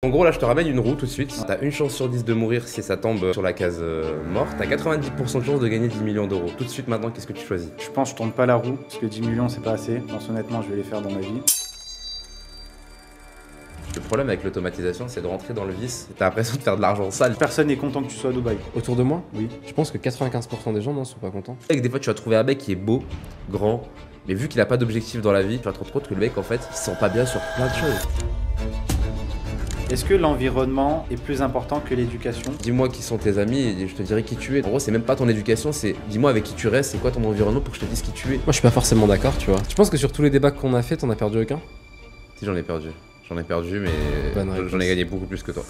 En gros là je te ramène une roue tout de suite, t'as une chance sur 10 de mourir si ça tombe sur la case morte, t'as 90% de chance de gagner 10 millions d'euros. Tout de suite maintenant qu'est-ce que tu choisis? Je pense que je tourne pas la roue, parce que 10 millions c'est pas assez. Pense honnêtement je vais les faire dans ma vie. Le problème avec l'automatisation c'est de rentrer dans le vice, t'as l'impression de faire de l'argent sale. Personne n'est content que tu sois à Dubaï. Autour de moi, Oui. je pense que 95% des gens n'en sont pas contents. Et que des fois tu vas trouver un mec qui est beau, grand, mais vu qu'il a pas d'objectif dans la vie, tu vas te rendre compte que le mec en fait il se sent pas bien sur plein de choses. Est-ce que l'environnement est plus important que l'éducation? Dis-moi qui sont tes amis et je te dirai qui tu es. En gros c'est même pas ton éducation, c'est dis-moi avec qui tu restes, c'est quoi ton environnement pour que je te dise qui tu es. Moi je suis pas forcément d'accord, tu vois. Je pense que sur tous les débats qu'on a fait, t'en as perdu aucun? Si j'en ai perdu. J'en ai perdu mais Bonne j'en ai réponse. gagné beaucoup plus que toi.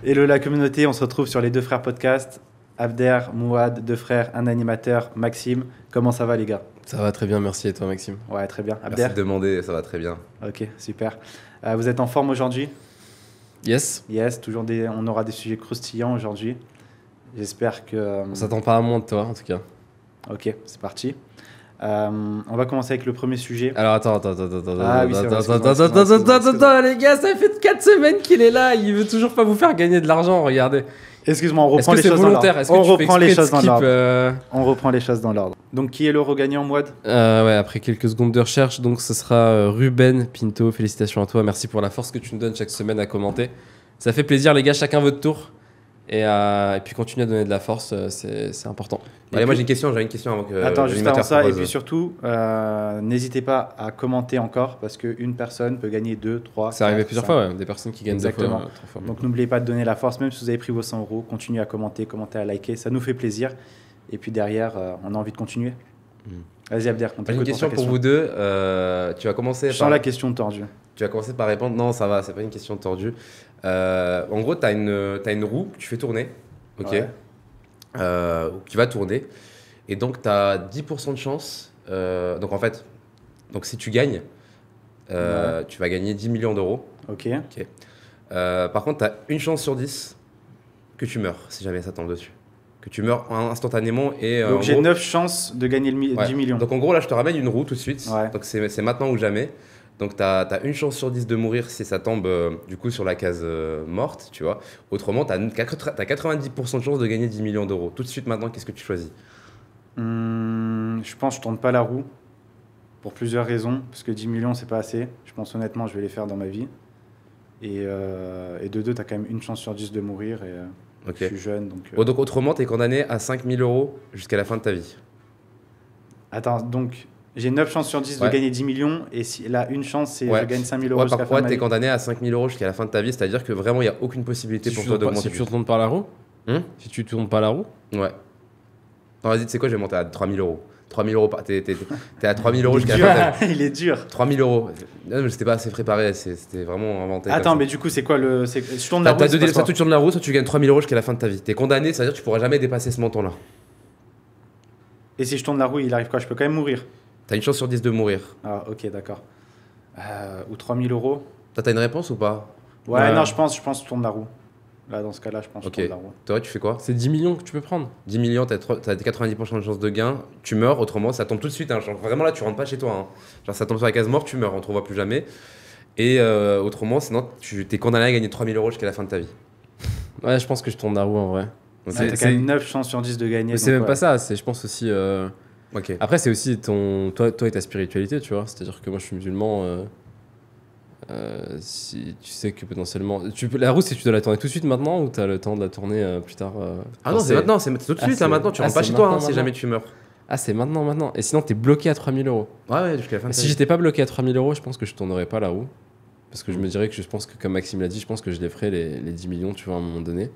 Hello la communauté, on se retrouve sur les deux frères podcast. Abder, Mouad, deux frères, un animateur, Maxime. Comment ça va les gars? Ça va très bien, merci, et toi Maxime? Ouais, très bien. Merci Abder? de demander, ça va très bien. Ok, super. Vous êtes en forme aujourd'hui? Yes. Yes, on aura des sujets croustillants aujourd'hui. J'espère que... On s'attend pas à moins de toi en tout cas. Ok, c'est parti. On va commencer avec le premier sujet. Alors attends, Ah oui, c'est vrai, excuse-moi. attends, les gars, ça fait 4 semaines qu'il est là, il veut toujours pas vous faire gagner de l'argent, regardez. Excuse-moi, on Est-ce reprend que les c'est choses dans l'ordre. volontaire? Est-ce On que tu fais reprend les exprès de choses dans skip, l'ordre. On reprend les choses dans l'ordre. Donc, qui est l'euro gagnant, Mouad? Ouais, après quelques secondes de recherche, donc ce sera Ruben Pinto. Félicitations à toi, merci pour la force que tu nous donnes chaque semaine à commenter. Ça fait plaisir, les gars, chacun votre tour. Et puis continuez à donner de la force, c'est important. Allez, moi j'ai une question avant que Attends, juste avant l'animateur ça, et propose. puis surtout, n'hésitez pas à commenter encore, parce qu'une personne peut gagner 2, 3. C'est arrivé 4, plusieurs 5. fois, ouais, des personnes qui gagnent Exactement. 2 fois, 3 fois. Donc n'oubliez pas de donner la force, même si vous avez pris vos 100 euros, continuez à commenter, à liker, ça nous fait plaisir. Et puis derrière, on a envie de continuer. Vas-y Abder, on J'ai une t'écoute question ta pour vous deux. Tu vas commencer Je sens la question tordue. Tu vas commencer par répondre. Non, ça va, c'est pas une question tordue. En gros, t'as une roue que tu fais tourner. Ok. Ouais. Qui va tourner. Et donc, tu as 10% de chance. Donc, en fait, si tu gagnes, tu vas gagner 10 millions d'euros. Ok. Par contre, tu as une chance sur 10 que tu meurs, si jamais ça tombe dessus. Que tu meurs instantanément. Et, Donc en j'ai gros, 9 chances de gagner ouais. 10 millions. Donc, en gros, là, je te ramène une roue tout de suite. Ouais. Donc, c'est maintenant ou jamais. Donc, tu as une chance sur 10 de mourir si ça tombe du coup sur la case morte, tu vois. Autrement, tu as 90% de chance de gagner 10 millions d'euros. Tout de suite, maintenant, qu'est-ce que tu choisis? Je pense que je tourne pas la roue pour plusieurs raisons. Parce que 10 millions, c'est pas assez. Je pense honnêtement, je vais les faire dans ma vie. Et de deux, tu as quand même une chance sur 10 de mourir. Et Ok. je suis jeune. Donc, Bon, donc, autrement, tu es condamné à 5 000 euros jusqu'à la fin de ta vie. Attends, donc j'ai 9 chances sur 10 Ouais. de gagner 10 millions. Et si là, une chance, c'est Ouais. je gagne 5 000 euros Ouais, jusqu'à la par fin de contre, ma tu es vie. condamné à 5 000 euros jusqu'à la fin de ta vie. C'est-à-dire que vraiment, il n'y a aucune possibilité Si pour tu toi tournes pas- d'augmenter. si tu tournes pas la roue? Si tu tournes pas la roue? Ouais. Non, vas-y, tu sais quoi, je vais monter à 3 000 euros. 3 000 euros, t'es à 3 000 euros Il est jusqu'à dur. la fin de ta vie. Il est dur. 3 000 euros. Non, mais c'était pas assez préparé, c'était vraiment inventé. Attends, comme ça. mais du coup, c'est quoi le. Je tourne la roue. T'as il se deux passe délais, soit quoi tu tournes la roue, soit tu gagnes 3 000 euros jusqu'à la fin de ta vie. T'es condamné, c'est-à-dire que tu pourras jamais dépasser ce montant-là. Et si je tourne la roue, il arrive quoi? Je peux quand même mourir. T'as une chance sur 10 de mourir. Ah, ok, d'accord. Ou 3 000 euros. T'as une réponse ou pas? Ouais, non, je pense que je tourne la roue. Là, dans ce cas-là, je pense que Ok. je tourne la roue. Toi, tu fais quoi? C'est 10 millions que tu peux prendre. 10 millions, t'as 90% de chance de gain, tu meurs, autrement ça tombe tout de suite. Hein. Genre, vraiment là, tu rentres pas chez toi. Hein. Genre, ça tombe sur la case mort, tu meurs, on te revoit plus jamais. Et autrement, sinon, tu t'es condamné à gagner 3 000 euros jusqu'à la fin de ta vie. Ouais, je pense que je tourne la roue en vrai. Ok. Ouais, t'as quand même 9 chances sur 10 de gagner. Mais c'est donc, même pas ça, c'est je pense aussi. Ok. Après, c'est aussi toi et ta spiritualité, tu vois. C'est-à-dire que moi, je suis musulman. Si tu sais que potentiellement. La roue, si tu dois la tourner tout de suite maintenant ou t'as le temps de la tourner plus tard Ah non, c'est maintenant, c'est tout de Ah, suite, là c'est- maintenant, tu ah, rentres pas c'est chez toi hein, maintenant, si jamais tu meurs. Ah, c'est maintenant. Et sinon, t'es bloqué à 3 000 euros. Ouais, jusqu'à la fin de ta Si vie. j'étais pas bloqué à 3 000 euros, je pense que je tournerais pas la roue. Parce que je me dirais que je pense que, comme Maxime l'a dit, je pense que je les ferais les 10 millions, tu vois, à un moment donné.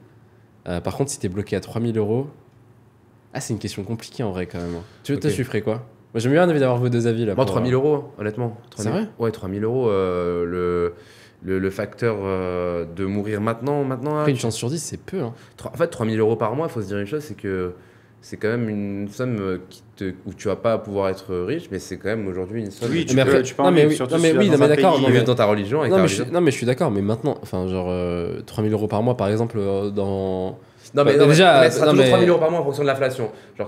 Par contre, si t'es bloqué à 3 000 euros. Ah, c'est une question compliquée en vrai, quand même. Tu Ok. toi, tu ferais quoi? Moi, j'aime bien d'avoir vos deux avis là. Moi, pour, 3 000 euros, honnêtement. 3 C'est 000 vrai? Ouais, 3 000 euros, le facteur de mourir maintenant. Après, une chance sur 10, c'est peu. Hein. En fait, 3 000 euros par mois, il faut se dire une chose, c'est que c'est quand même une somme où tu vas pas pouvoir être riche, mais c'est quand même aujourd'hui une somme. Oui, tu mais peux après- tu peux non, en mais vivre, oui, surtout non, si mais tu vas oui, dans non, mais un d'accord, pays, non, mais vivre dans ta religion. Avec ta religion. Non, mais je suis d'accord, mais maintenant, enfin, genre, 3 000 euros par mois, par exemple, dans. Non, mais, Bah, déjà, mais ça sera non, toujours mais- 3 000 € par mois en fonction de l'inflation. Genre,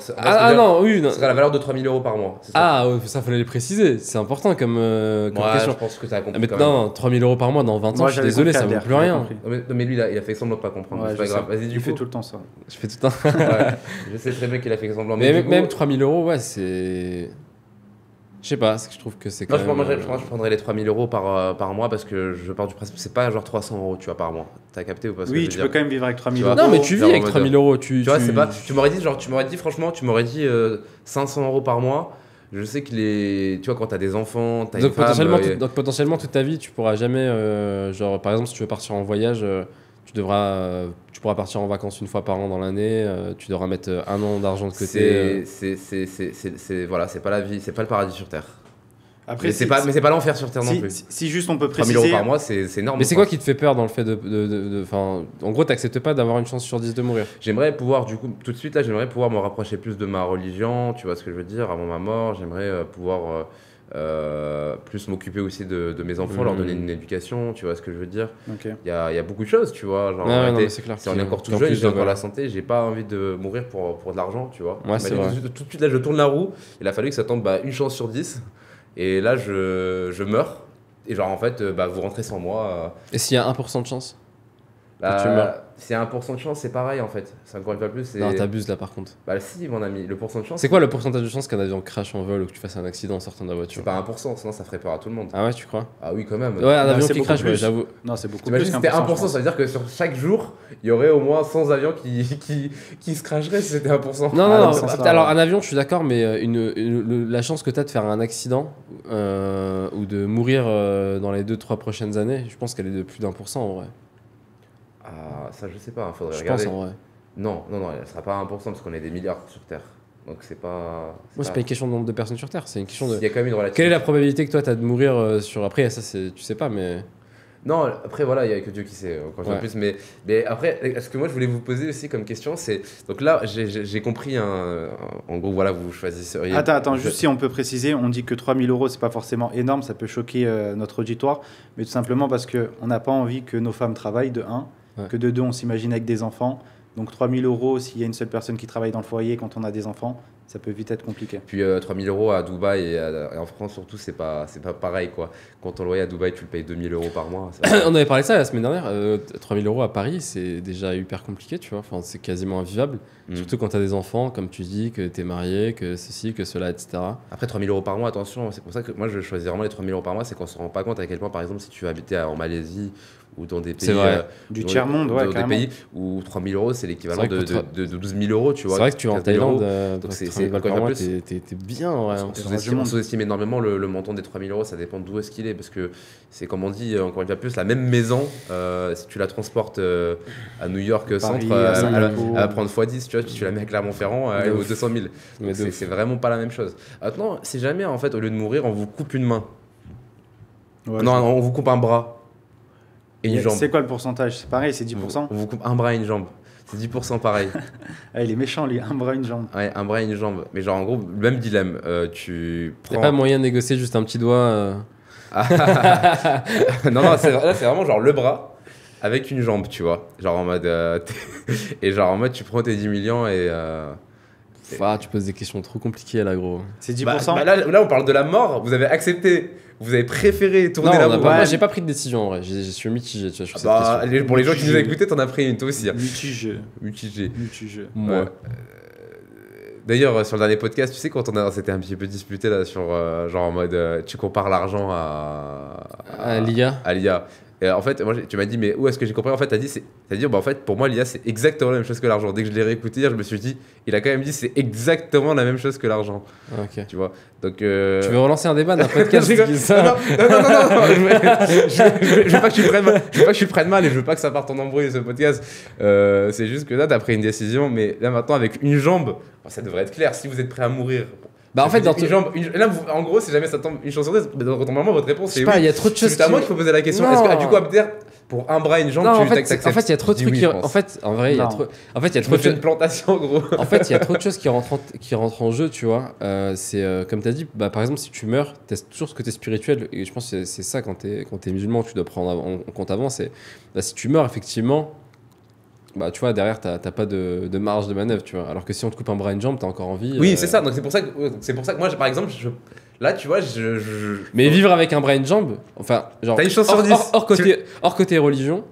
Non, oui. Non. Ce sera la valeur de 3 000 € par mois. c'est ça. Ah, ouais, ça fallait le préciser. C'est important comme Ouais, question. je pense que tu as compris. Mais quand même. non, 3 000 € par mois dans 20 ans, Moi, je suis j'avais désolé, compris ça vaut Albert, plus j'avais rien. compris. Non, mais lui, il a fait semblant de pas comprendre. Ouais, c'est pas je grave. sais. Vas-y, du Il fait coup. tout le temps ça. Je fais tout le temps. Ouais, je sais très bien qu'il a fait semblant. Mais du coup, même 3 000 €, ouais, c'est. Je sais pas, c'est que je trouve que c'est quand Non, même. je prendrais les 3 000 € par mois parce que je pars du principe que c'est pas genre 300 € tu vois par mois. T'as capté ou pas ce que je Oui, veux tu dire peux quand même vivre avec 3 000 Tu vois. euros. Non, mais tu vis genre, avec en 3 mode, 000 €. Tu vois, c'est pas. Tu m'aurais dit, franchement, tu m'aurais dit 500 € par mois. Je sais que tu vois, quand t'as des enfants, t'as une Donc, femme. donc potentiellement toute ta vie, tu pourras jamais, genre par exemple si tu veux partir en voyage, tu pourras partir en vacances une fois par an dans l'année, tu devras mettre 1 an d'argent de côté. Voilà, c'est pas la vie, c'est pas le paradis sur terre. Après, Mais c'est pas l'enfer sur terre non plus. si juste on peut 3 000 préciser. € par mois, c'est énorme. Mais c'est quoi qui te fait peur dans le fait en gros, t'acceptes pas d'avoir une chance sur 10 de mourir. J'aimerais pouvoir, du coup, tout de suite, là, j'aimerais pouvoir me rapprocher plus de ma religion, tu vois ce que je veux dire, avant ma mort. J'aimerais pouvoir plus m'occuper aussi de mes enfants, leur donner une éducation, tu vois ce que je veux dire. Ok. Il y a beaucoup de choses, tu vois. Genre, Ouais, en non, réalité, mais c'est clair. si on est encore tout En jeune, plus, j'ai encore voilà. la santé, j'ai pas envie de mourir pour de l'argent, tu vois. Ouais, c'est vrai. Tout de suite, là, je tourne la roue. Il a fallu que ça tombe une chance sur 10. Et là, je meurs. Et genre, en fait, vous rentrez sans moi. Et s'il y a 1% de chance Là, tu meurs. c'est 1% de chance, c'est pareil en fait. C'est encore une fois plus. Non, t'abuses là par contre. Bah si, mon ami, le pourcent de chance. C'est quoi le pourcentage de chance qu'un avion crash en vol ou que tu fasses un accident en sortant de la voiture? C'est pas 1%, sinon ça ferait peur à tout le monde. Ah ouais, tu crois? Ah oui, quand même. Ouais, un avion c'est qui beaucoup crash, ouais, plus. j'avoue. Non, c'est beaucoup T'imagines plus si qu'un c'était 1%, je pense. ça veut dire que sur chaque jour, il y aurait au moins 100 avions qui se crasheraient si c'était 1%. Non, Ah, non, dans non. ce sens-là, Alors, ouais. un avion, je suis d'accord, mais la chance que tu as de faire un accident ou de mourir dans les 2-3 prochaines années, je pense qu'elle est de plus d'1% en vrai. Ah, ça je sais pas, faudrait Je regarder. pense en vrai. Non, elle sera pas 1% parce qu'on est des milliards sur Terre. Donc c'est pas. Moi, c'est pas une question de nombre de personnes sur Terre, c'est une question de. Il y a quand même une relativité. Quelle est la probabilité que toi, tu as de mourir sur. Après, ça, tu sais pas, mais. Non, après voilà, il y a que Dieu qui sait encore une fois Ouais. plus. Mais après, ce que moi je voulais vous poser aussi comme question, c'est donc là j'ai compris en gros voilà vous choisisseriez. Attends, juste si on peut préciser, on dit que 3 000 euros, c'est pas forcément énorme, ça peut choquer notre auditoire, mais tout simplement parce qu'on n'a pas envie que nos femmes travaillent, de 1, Ouais. que de 2, on s'imagine avec des enfants. Donc 3 000 euros, s'il y a une seule personne qui travaille dans le foyer quand on a des enfants, ça peut vite être compliqué. Puis 3 000 € à Dubaï et en France surtout c'est pas pareil quoi. Quand ton loyer à Dubaï tu le payes 2 000 € par mois. On avait parlé de ça la semaine dernière. 3 000 € à Paris, c'est déjà hyper compliqué, tu vois. Enfin, c'est quasiment invivable. Mm. Surtout quand tu as des enfants, comme tu dis, que tu es marié, que ceci, que cela, etc. Après 3 000 € par mois, attention, c'est pour ça que moi je choisis vraiment les 3 000 € par mois, c'est qu'on se rend pas compte à quel point par exemple si tu habites en Malaisie ou dans des pays C'est vrai. Du dans tiers-monde, ouais, dans des carrément. pays où 3 000 € c'est l'équivalent C'est vrai de 12 000 €, tu vois. C'est vrai que tu vas en 15 000 Thaïlande, €. donc c'est encore une fois plus. t'es bien, ouais. On sous-estime énormément le montant des 3 000 €, ça dépend d'où est-ce qu'il est, parce que c'est comme on dit, encore une fois plus, la même maison, si tu la transportes à New York centre, à elle Singapour. va prendre x10, tu vois, si tu la mets à Clermont-Ferrand, elle De vaut ouf. 200 000. Mais de Donc ouf. c'est vraiment pas la même chose. Maintenant, si jamais, en fait, au lieu de mourir, on vous coupe une main, Ouais, non, on vous coupe un bras et une jambe. c'est quoi le pourcentage? C'est pareil, c'est 10%. On vous coupe un bras et une jambe. C'est 10% pareil. Ah, il est méchant, lui, un bras, une jambe. Ouais, un bras et une jambe. Mais genre, en gros, le même dilemme. Tu Y'a prends. pas moyen de négocier juste un petit doigt. Non, là, c'est vraiment genre le bras avec une jambe, tu vois. Genre en mode. Et genre en mode, tu prends tes 10 millions et. Tu poses des questions trop compliquées là, gros. C'est 10%. Là, on parle de la mort. Vous avez accepté. Vous avez préféré tourner Non, la on a roue. pas- moi Ouais. j'ai pas pris de décision en vrai. Je suis mitigé, tu vois, sur cette Bah, question. pour les gens qui nous Mitigé. écoutaient, t'en as pris une, toi aussi. Hein. Mitigé. Mitigé. Mitigé. Moi. Ouais. D'ailleurs, sur le dernier podcast, tu sais, quand on s'était un petit peu disputé là sur genre en mode tu compares l'argent À l'IA. à l'IA. Et en fait, tu m'as dit, mais où est-ce que j'ai compris? En fait, t'as dit, bah, en fait, pour moi, l'IA, c'est exactement la même chose que l'argent. Dès que je l'ai réécouté hier, je me suis dit, il a quand même dit, c'est exactement la même chose que l'argent. Ok. Tu vois? Donc. Tu veux relancer un débat d'un podcast Je rigole. qui dit ça? Non, je veux pas que tu le prennes mal. Je veux pas que tu le prennes mal et je veux pas que ça parte en embrouille ce podcast. C'est juste que là, t'as pris une décision, mais là maintenant, avec une jambe, ça devrait être clair. Si vous êtes prêt à mourir. Bah en fait, dans une jambe, là, en gros, si jamais ça tombe une chance sur 10, normalement, votre réponse je c'est sais pas, oui. il y a trop de C'est choses juste à moi qu'il faut poser la question. Non. Est-ce que du coup, Abder, pour un bras et une jambe, Non, tu en fait, t'acceptes? en fait, il y a trop de Je dis trucs oui, qui. je pense. En fait, en vrai, il y a Non. trop. En fait, il y a Je trop me de fais choses. une plantation, gros. En fait, il y a trop de choses qui rentrent en jeu, tu vois. C'est comme tu as dit, bah, par exemple, si tu meurs, tu as toujours ce côté spirituel. Et je pense que c'est ça, quand tu es musulman, tu dois prendre en compte avant. C'est bah, si tu meurs, effectivement, bah, tu vois, derrière, t'as pas de marge de manœuvre, tu vois. Alors que si on te coupe un bras et une jambe, t'as encore envie. Oui, c'est ça. Donc c'est pour ça que moi, par exemple, là, tu vois, Mais vivre avec un bras et une jambe, enfin, genre. T'as une chance sur 10. Hors côté religion,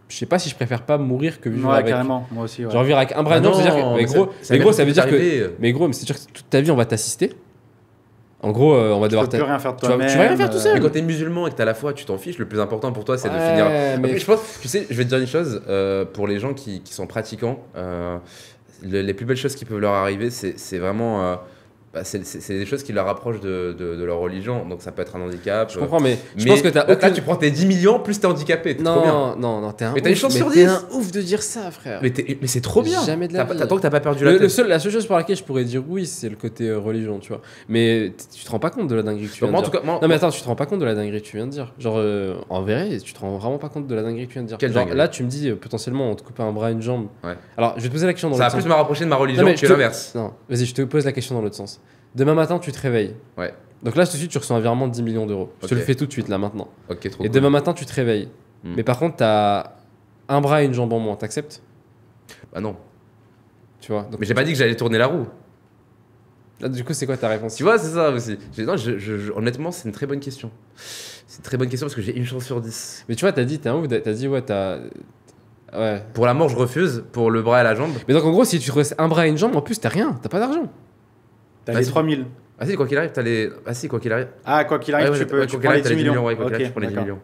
je sais pas si je préfère pas mourir que vivre Ouais, avec. carrément, moi aussi. Ouais. Genre vivre avec un bras et une jambe, c'est-à-dire que. Mais gros, ça veut dire que. Mais gros, mais c'est sûr que toute ta vie, on va t'assister. En gros, on va devoir. Tu peux plus rien faire de tu vas toi-même. rien faire tout seul. Mais quand t'es musulman et que t'as la foi, tu t'en fiches. Le plus important pour toi, c'est de Ouais, finir. mais- Après, je pense, tu sais, je vais te dire une chose. Pour les gens qui sont pratiquants, les plus belles choses qui peuvent leur arriver, c'est vraiment. C'est des choses qui leur rapprochent de leur religion. Donc ça peut être un handicap. Je comprends, mais je mais pense que t'as là, aucune. tu prends tes 10 millions, plus t'es handicapé. T'es trop bien. Non, t'es un Mais t'as une ouf, chance sur mais t'es 10. un ouf de dire ça, frère. Mais c'est trop bien. Jamais de la vie. Tant que t'as pas perdu la tête. La seule chose pour laquelle je pourrais dire oui, c'est le côté religion, tu vois. Mais tu te rends pas compte de la dinguerie que tu viens Moi, de en dire. tout cas, moi- Non, mais attends, tu te rends pas compte de la dinguerie que tu viens de dire. Genre, en vrai, tu te rends vraiment pas compte de la dinguerie que tu viens de dire. Quelle Genre, dinguerie là, tu me dis potentiellement, on te coupe un bras, une jambe. Ouais. Alors, je vais te poser la question dans Ça va l'autre plus sens. me rapprocher de ma religion Non, mais que l'inverse. Non, vas-y, je te pose la question dans l'autre sens. Demain matin, tu te réveilles. Ouais. Donc là, tout de suite, tu reçois un virement de 10 millions d'euros. Je te Ok. le fais tout de suite, là, maintenant. Ok, trop Et cool. demain matin, tu te réveilles. Hmm. Mais par contre, t'as un bras et une jambe en moins. T'acceptes? Bah non. Tu vois. Donc, Mais j'ai pas dit que j'allais tourner la roue. là, du coup, c'est quoi ta réponse? Tu vois, c'est ça aussi. Non, honnêtement, c'est une très bonne question. C'est une très bonne question parce que j'ai une chance sur 10. Mais tu vois, t'as dit, t'es un ouf, t'as dit, ouais, t'as. Ouais. Pour la mort, je refuse. Pour le bras et la jambe. Mais donc, en gros, si tu te restes un bras et une jambe, en plus, t'as rien, t'as pas d'argent. T'as Vas-y. les 3000. Ah si, quoi qu'il arrive, t'as les. Ah si, quoi qu'il arrive. Ah, quoi qu'il arrive, Ouais, tu ouais, peux. ouais, Tu quoi qu'il prends les arrive, t'as 10 les 10 millions. millions, ouais, quoi qu'il Ok, arrive, tu prends les 10 d'accord. millions.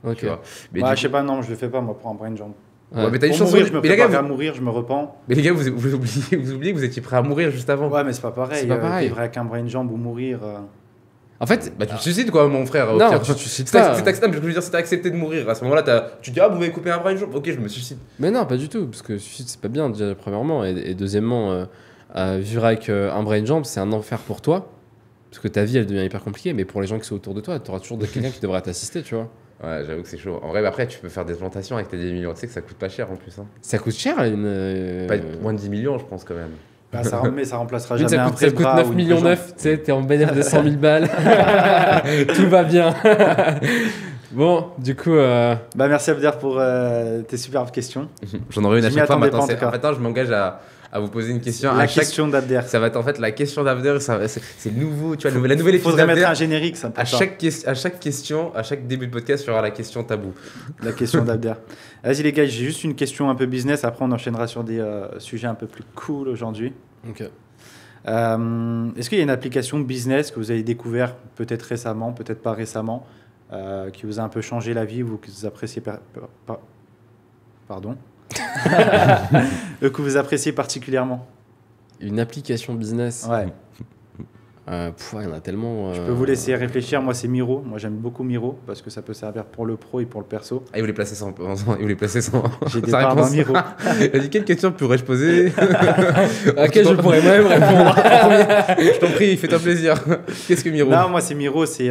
Ok. Ok. Tu vois. Mais, Ouais, du je sais coup- pas, non, je le fais pas, moi, pour un bras et une jambe. Ouais, mais t'as une Pour chance mourir, sur je me Mais les gars, prépare à vous... mourir, je me repens. mais les gars, vous oubliez que vous étiez prêts à mourir juste avant. Ouais, mais c'est pas pareil. C'est pas pareil. Vivre avec un bras et une jambe ou mourir. En fait, Bah tu te suicides quoi, mon frère. au non, pire. tu te suicides C'est pas. accepté, je veux dire, c'est accepté de mourir. À ce moment-là, tu te dis, ah, vous m'avez coupé un bras et une jambe. Ok, je me suicide. Mais non, pas du tout, parce que suicide, c'est pas bien, déjà, premièrement. Et deuxièmement, vivre avec un bras et une jambe, c'est un enfer pour toi. Parce que ta vie, elle devient hyper compliquée. Mais pour les gens qui sont autour de toi, t'auras toujours quelqu'un qui devra t'assister, tu vois. Ouais, j'avoue que c'est chaud. En vrai, bah, après, tu peux faire des plantations avec tes 10 millions. Tu sais que ça coûte pas cher en plus. Hein. Ça coûte cher, une. Pas moins de 10 millions, je pense quand même. Bah, mais ça remplacera Une, jamais un ça vrai coûte bras 9 ou une millions vraie 9, tu sais, t'es en bénéfice de 100 000 balles. Tout va bien. Bon, du coup, jambe. Bah, merci Abder pour tes superbes questions. J'en aurai une à Je m'y chaque fois attendais maintenant. pas, en tout cas. Maintenant, je m'engage à vous poser une question La à chaque. question d'Abder. Ça va être en fait la question d'Abder. C'est le nouveau, tu vois, la nouvelle épisode Faudrait mettre d'Abder. un générique, ça. pour À ça. chaque question, à chaque début de podcast, il y aura la question tabou. La question d'Abder. Vas-y les gars, j'ai juste une question un peu business. Après, on enchaînera sur des sujets un peu plus cool aujourd'hui. ok. Est-ce qu'il y a une application business que vous avez découvert peut-être récemment, peut-être pas récemment, qui vous a un peu changé la vie ou que vous appréciez pardon que vous appréciez particulièrement? Une application business. Ouais. Il y en a tellement. Je peux vous laisser réfléchir. Moi, c'est Miro. Moi, j'aime beaucoup Miro parce que ça peut servir pour le pro et pour le perso. Ah, il voulait placer sans. Il voulait placer sans. J'ai des sa parts dans réponse. Miro. Il a dit quelle question pourrais-je poser À laquelle je pourrais même répondre. Je t'en prie, fais-toi plaisir. Qu'est-ce que Miro? Non, moi, c'est Miro. C'est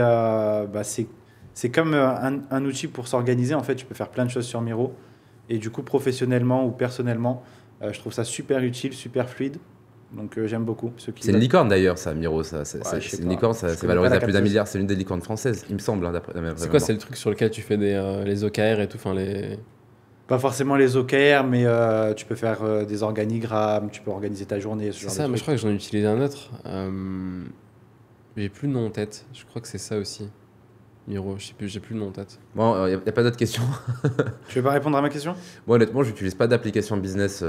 comme un outil pour s'organiser. En fait, tu peux faire plein de choses sur Miro. Et du coup, professionnellement ou personnellement, je trouve ça super utile, super fluide. Donc, j'aime beaucoup. Ceux qui C'est une licorne d'ailleurs, ça, Miro. Ça, c'est Ouais, je sais une pas. licorne, Je ça c'est connais valorisé pas à la plus d'1 capteuse. milliard. C'est l'une des licornes françaises, il me semble. Hein, C'est quoi? C'est le truc sur lequel tu fais les OKR et tout, enfin les. Pas forcément les OKR, mais tu peux faire des organigrammes, tu peux organiser ta journée. Ce C'est genre ça, de mais je trucs. crois que j'en ai utilisé un autre. J'ai plus le nom en tête. Je crois que c'est ça aussi. Miro, je sais plus, j'ai plus le nom en tête. Bon, il n'y a pas d'autres questions. Tu veux pas répondre à ma question? Moi, honnêtement, j'utilise pas d'application business,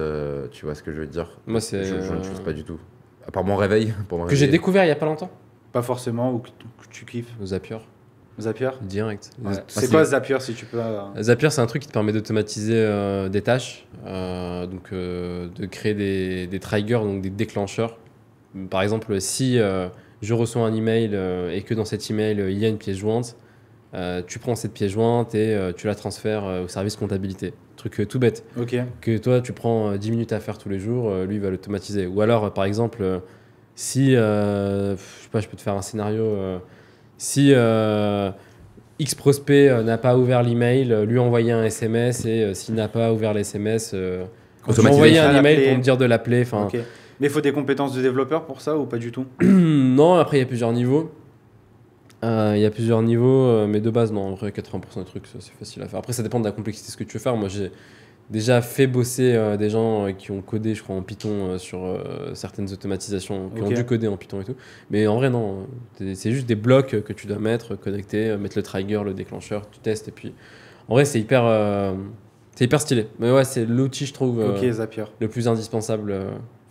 tu vois ce que je veux dire. Moi, c'est. Je n'utilise pas du tout. À part mon réveil. Pour me Que j'ai réveiller. découvert il y a pas longtemps. Pas forcément, ou que tu kiffes. Zapier, Zapier? direct. Ouais. Ah, C'est quoi Zapier si tu peux Zapier, c'est un truc qui te permet d'automatiser des tâches, donc de créer des triggers, donc des déclencheurs. Par exemple, si je reçois un email et que dans cet email il y a une pièce jointe, tu prends cette pièce jointe et tu la transfères au service comptabilité. Truc tout bête. Ok. Que toi tu prends 10 minutes à faire tous les jours, lui il va l'automatiser. Ou alors par exemple, si je sais pas, je peux te faire un scénario. Si X prospect n'a pas ouvert l'email, lui envoyer un SMS et s'il n'a pas ouvert l'SMS, Automatiser. m'envoyer un L'appeler. email pour me dire de l'appeler. Enfin, Ok. Mais il faut des compétences de développeur pour ça ou pas du tout? non, après il y a plusieurs niveaux. Mais de base, non, en vrai, 80% des trucs, ça, c'est facile à faire. Après, ça dépend de la complexité de ce que tu veux faire. Moi, j'ai déjà fait bosser des gens qui ont codé, je crois, en Python sur certaines automatisations, qui ont Ok. dû coder en Python et tout. Mais en vrai, non. C'est juste des blocs que tu dois mettre, connecter, mettre le trigger, le déclencheur, tu testes. Et puis, en vrai, c'est hyper stylé. Mais ouais, c'est l'outil, je trouve, Ok, Zapier. le plus indispensable.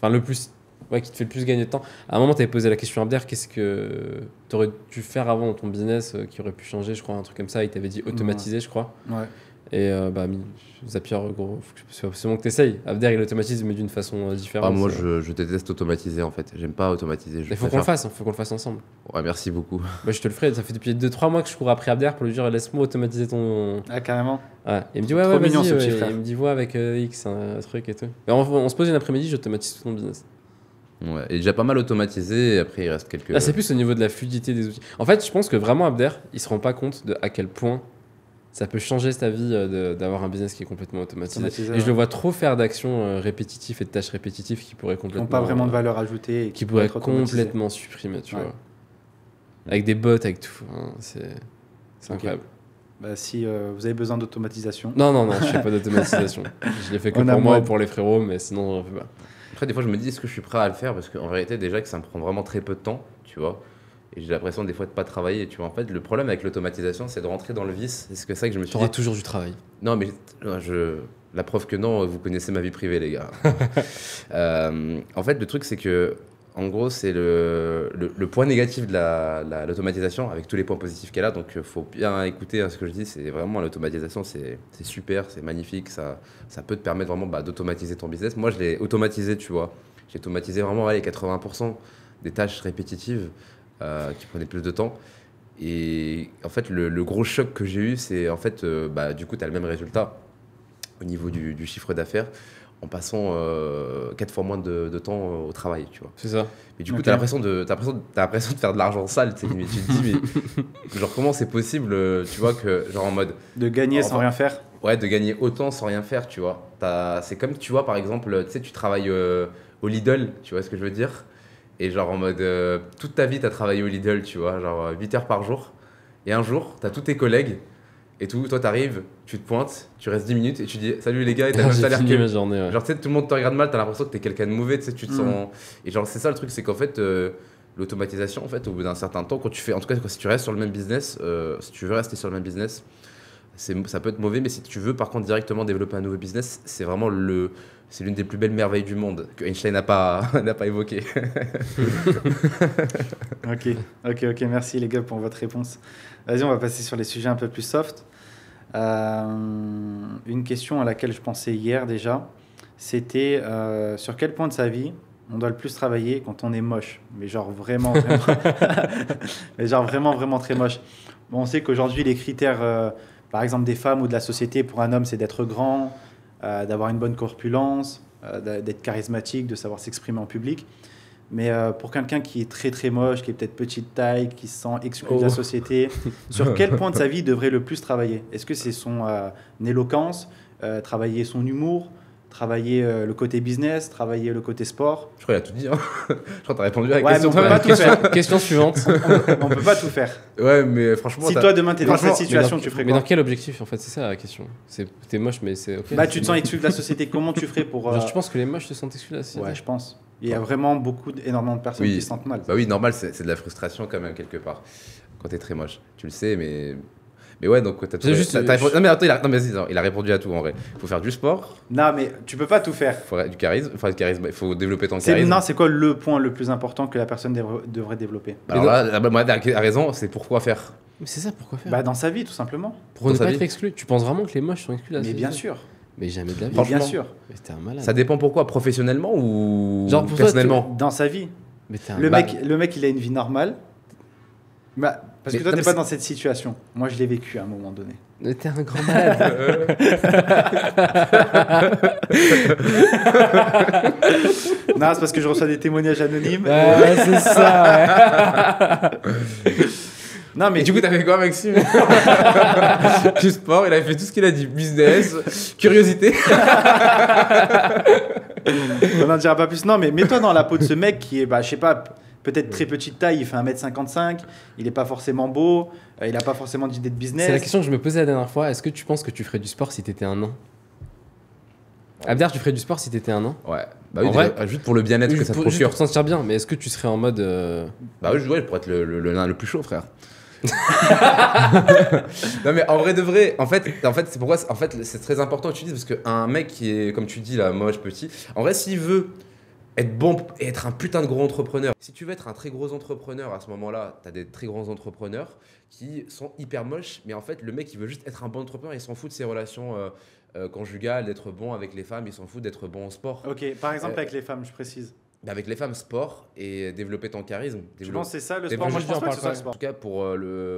Enfin, le plus. Ouais, qui te fait le plus gagner de temps. À un moment, tu avais posé la question à Abder, qu'est-ce que tu aurais dû faire avant dans ton business qui aurait pu changer, je crois, un truc comme ça. Il t'avait dit automatiser, je crois. Ouais. Et Zapier, gros, faut que absolument que tu essayes. Abder, il automatise, mais d'une façon différente. Ah, moi, je déteste automatiser en fait. J'aime pas automatiser. Il faut qu'on le fasse, faut qu'on le fasse ensemble. Ouais, merci beaucoup. Bah, je te le ferai, ça fait depuis 2-3 mois que je cours après Abder pour lui dire laisse-moi automatiser ton. Ah, carrément. Ouais. Il me dit ouais, Trop mignon, vas-y, ce petit frère. Il me dit vois avec X, un truc et tout. Et on se pose une après-midi, j'automatise tout ton business. Ouais. Et déjà pas mal automatisé. Et après, il reste quelques. Là, c'est plus au niveau de la fluidité des outils. En fait, je pense que vraiment Abder, il se rend pas compte de à quel point ça peut changer ta vie d'avoir un business qui est complètement automatisé. Automatisé, Et je le vois trop faire d'actions répétitives et de tâches répétitives qui pourraient Qui complètement. n'ont pas vraiment de valeur ajoutée. Et Qui pourraient pourraient être automatisées. complètement supprimer, tu Ouais. vois. Avec des bots, avec tout. Hein, c'est Ok. incroyable. Bah, si vous avez besoin d'automatisation. Non, je fais pas d'automatisation. Je l'ai fait que On a pour moi moins- ou pour les frérots, mais sinon, j'en fais pas. Après, des fois, je me dis, est-ce que je suis prêt à le faire? Parce qu'en vérité, déjà que ça me prend vraiment très peu de temps, tu vois. Et j'ai l'impression des fois de pas travailler, tu vois. En fait, le problème avec l'automatisation, c'est de rentrer dans le vice. C'est que ça que je me Tu suis auras dit. toujours du travail. Non, mais la preuve que non, vous connaissez ma vie privée, les gars. En fait, le truc, c'est que, en gros, c'est le point négatif de l'automatisation, avec tous les points positifs qu'elle a. Donc, il faut bien écouter ce que je dis. C'est vraiment l'automatisation, c'est super, c'est magnifique. Ça peut te permettre vraiment d'automatiser ton business. Moi, je l'ai automatisé, tu vois. J'ai automatisé vraiment allez, 80% des tâches répétitives qui prenaient plus de temps. Et en fait, le gros choc que j'ai eu, c'est en fait, du coup, tu as le même résultat au niveau du chiffre d'affaires en passant 4 fois moins de temps au travail, tu vois. C'est ça. Mais du coup, Ok. t'as l'impression de faire de l'argent sale, tu sais, mais tu te dis, mais genre, comment c'est possible, tu vois, que, genre en mode, De gagner Enfin, sans rien faire. ouais, de gagner autant sans rien faire, tu vois. C'est comme, tu vois, par exemple, tu sais, tu travailles au Lidl, tu vois ce que je veux dire? Et genre en mode, toute ta vie, t'as travaillé au Lidl, tu vois, genre 8 heures par jour. Et un jour, t'as tous tes collègues et tout, toi t'arrives, tu te pointes, tu restes 10 minutes et tu dis salut les gars, et t'as le même J'ai salaire fini que. ma journée. Ouais. Genre, tu sais, tout le monde te regarde mal, t'as l'impression que t'es quelqu'un de mauvais, tu sais, tu te Mm. sens. Et genre, c'est ça le truc, c'est qu'en fait, l'automatisation, en fait, au bout d'un certain temps, quand tu fais. En tout cas, si tu restes sur le même business, si tu veux rester sur le même business, ça peut être mauvais, mais si tu veux par contre directement développer un nouveau business, c'est vraiment c'est l'une des plus belles merveilles du monde que Einstein n'a pas, n'a pas évoqué. Ok, merci les gars pour votre réponse. Vas-y, on va passer sur les sujets un peu plus soft. Une question à laquelle je pensais hier déjà, c'était sur quel point de sa vie on doit le plus travailler quand on est moche, mais genre vraiment, mais genre vraiment très moche. Bon, on sait qu'aujourd'hui les critères, par exemple des femmes ou de la société pour un homme, c'est d'être grand, d'avoir une bonne corpulence, d'être charismatique, de savoir s'exprimer en public. Mais pour quelqu'un qui est très moche, qui est peut-être petite taille, qui se sent exclu de la société, sur quel point de sa vie devrait le plus travailler? Est-ce que c'est son éloquence, travailler son humour, travailler le côté business, travailler le côté sport? Je crois qu'il a tout dit. Hein. Je crois que t'as répondu à la Ouais, question. mais on peut pas tout faire. Question suivante. On peut pas tout faire. Ouais, mais franchement. Si toi demain t'es dans franchement, cette situation, tu ferais Mais quoi? dans quel objectif en fait? C'est ça la question. T'es moche, mais c'est ok. Bah tu te sens exclu de la société. Comment tu ferais pour Genre, tu penses que les moches se sentent exclus de la société? Ouais, je pense. Il y a vraiment énormément de personnes Oui. qui se sentent mal. Bah oui, normal, c'est de la frustration quand même, quelque part. Quand t'es très moche. Tu le sais, mais. Mais ouais, donc t'as C'est juste- Non, mais attends, non, mais vas-y, non, il a répondu à tout en vrai. Il faut faire du sport, Non, mais tu peux pas tout faire. il faut du charisme, il faut développer ton C'est charisme. non, c'est quoi le point le plus important que la personne devrait développer? Bah alors là, Mohamed a raison, c'est pourquoi faire. Mais c'est ça, pourquoi faire? Bah dans sa vie tout simplement. Pour dans ne sa pas vie. être exclu. Tu penses vraiment que les moches sont exclus de la Mais société? bien sûr. Mais jamais de la vie. Mais bien Franchement. sûr. Mais t'es un malade. Ça dépend pourquoi, professionnellement ou Genre, pour toi, personnellement. Dans sa vie. Mais t'es un Le malade. mec, il a une vie normale. Bah, parce Mais- que toi, non, t'es mais pas c'est- dans cette situation. Moi, je l'ai vécu à un moment donné. Mais t'es un grand malade. Non, c'est parce que je reçois des témoignages anonymes. Ouais, c'est ça, ouais. Non, mais Et du coup, t'as fait quoi, Maxime? Du sport, il avait fait tout ce qu'il a dit business, curiosité. on n'en dira pas plus. Non, mais mets-toi dans la peau de ce mec qui est, bah, je sais pas, peut-être très petite taille, il fait 1m55, il est pas forcément beau, il a pas forcément d'idée de business. C'est la question que je me posais la dernière fois. Est-ce que tu penses que tu ferais du sport si t'étais un nain? Abder, tu ferais du sport si t'étais un nain? Ouais. Bah oui, En vrai déjà, juste pour le bien-être que ça te Juste procure. pour te sentir bien, mais est-ce que tu serais en mode. Bah oui, ouais, pour être le nain le plus chaud, frère. Non mais en vrai de vrai, en fait c'est pourquoi en fait c'est très important que tu dises parce qu'un mec qui est comme tu dis là moche petit, en vrai s'il veut être bon et être un putain de gros entrepreneur, si tu veux être un très gros entrepreneur à ce moment-là, t'as des très grands entrepreneurs qui sont hyper moches, mais en fait le mec il veut juste être un bon entrepreneur, il s'en fout de ses relations conjugales, d'être bon avec les femmes, il s'en fout d'être bon en sport. Ok, par exemple avec les femmes, je précise. Avec les femmes, sport et développer ton charisme. Tu penses que c'est ça le Développer- sport? Moi je juste pense en pas que ce soit le parle En sport. tout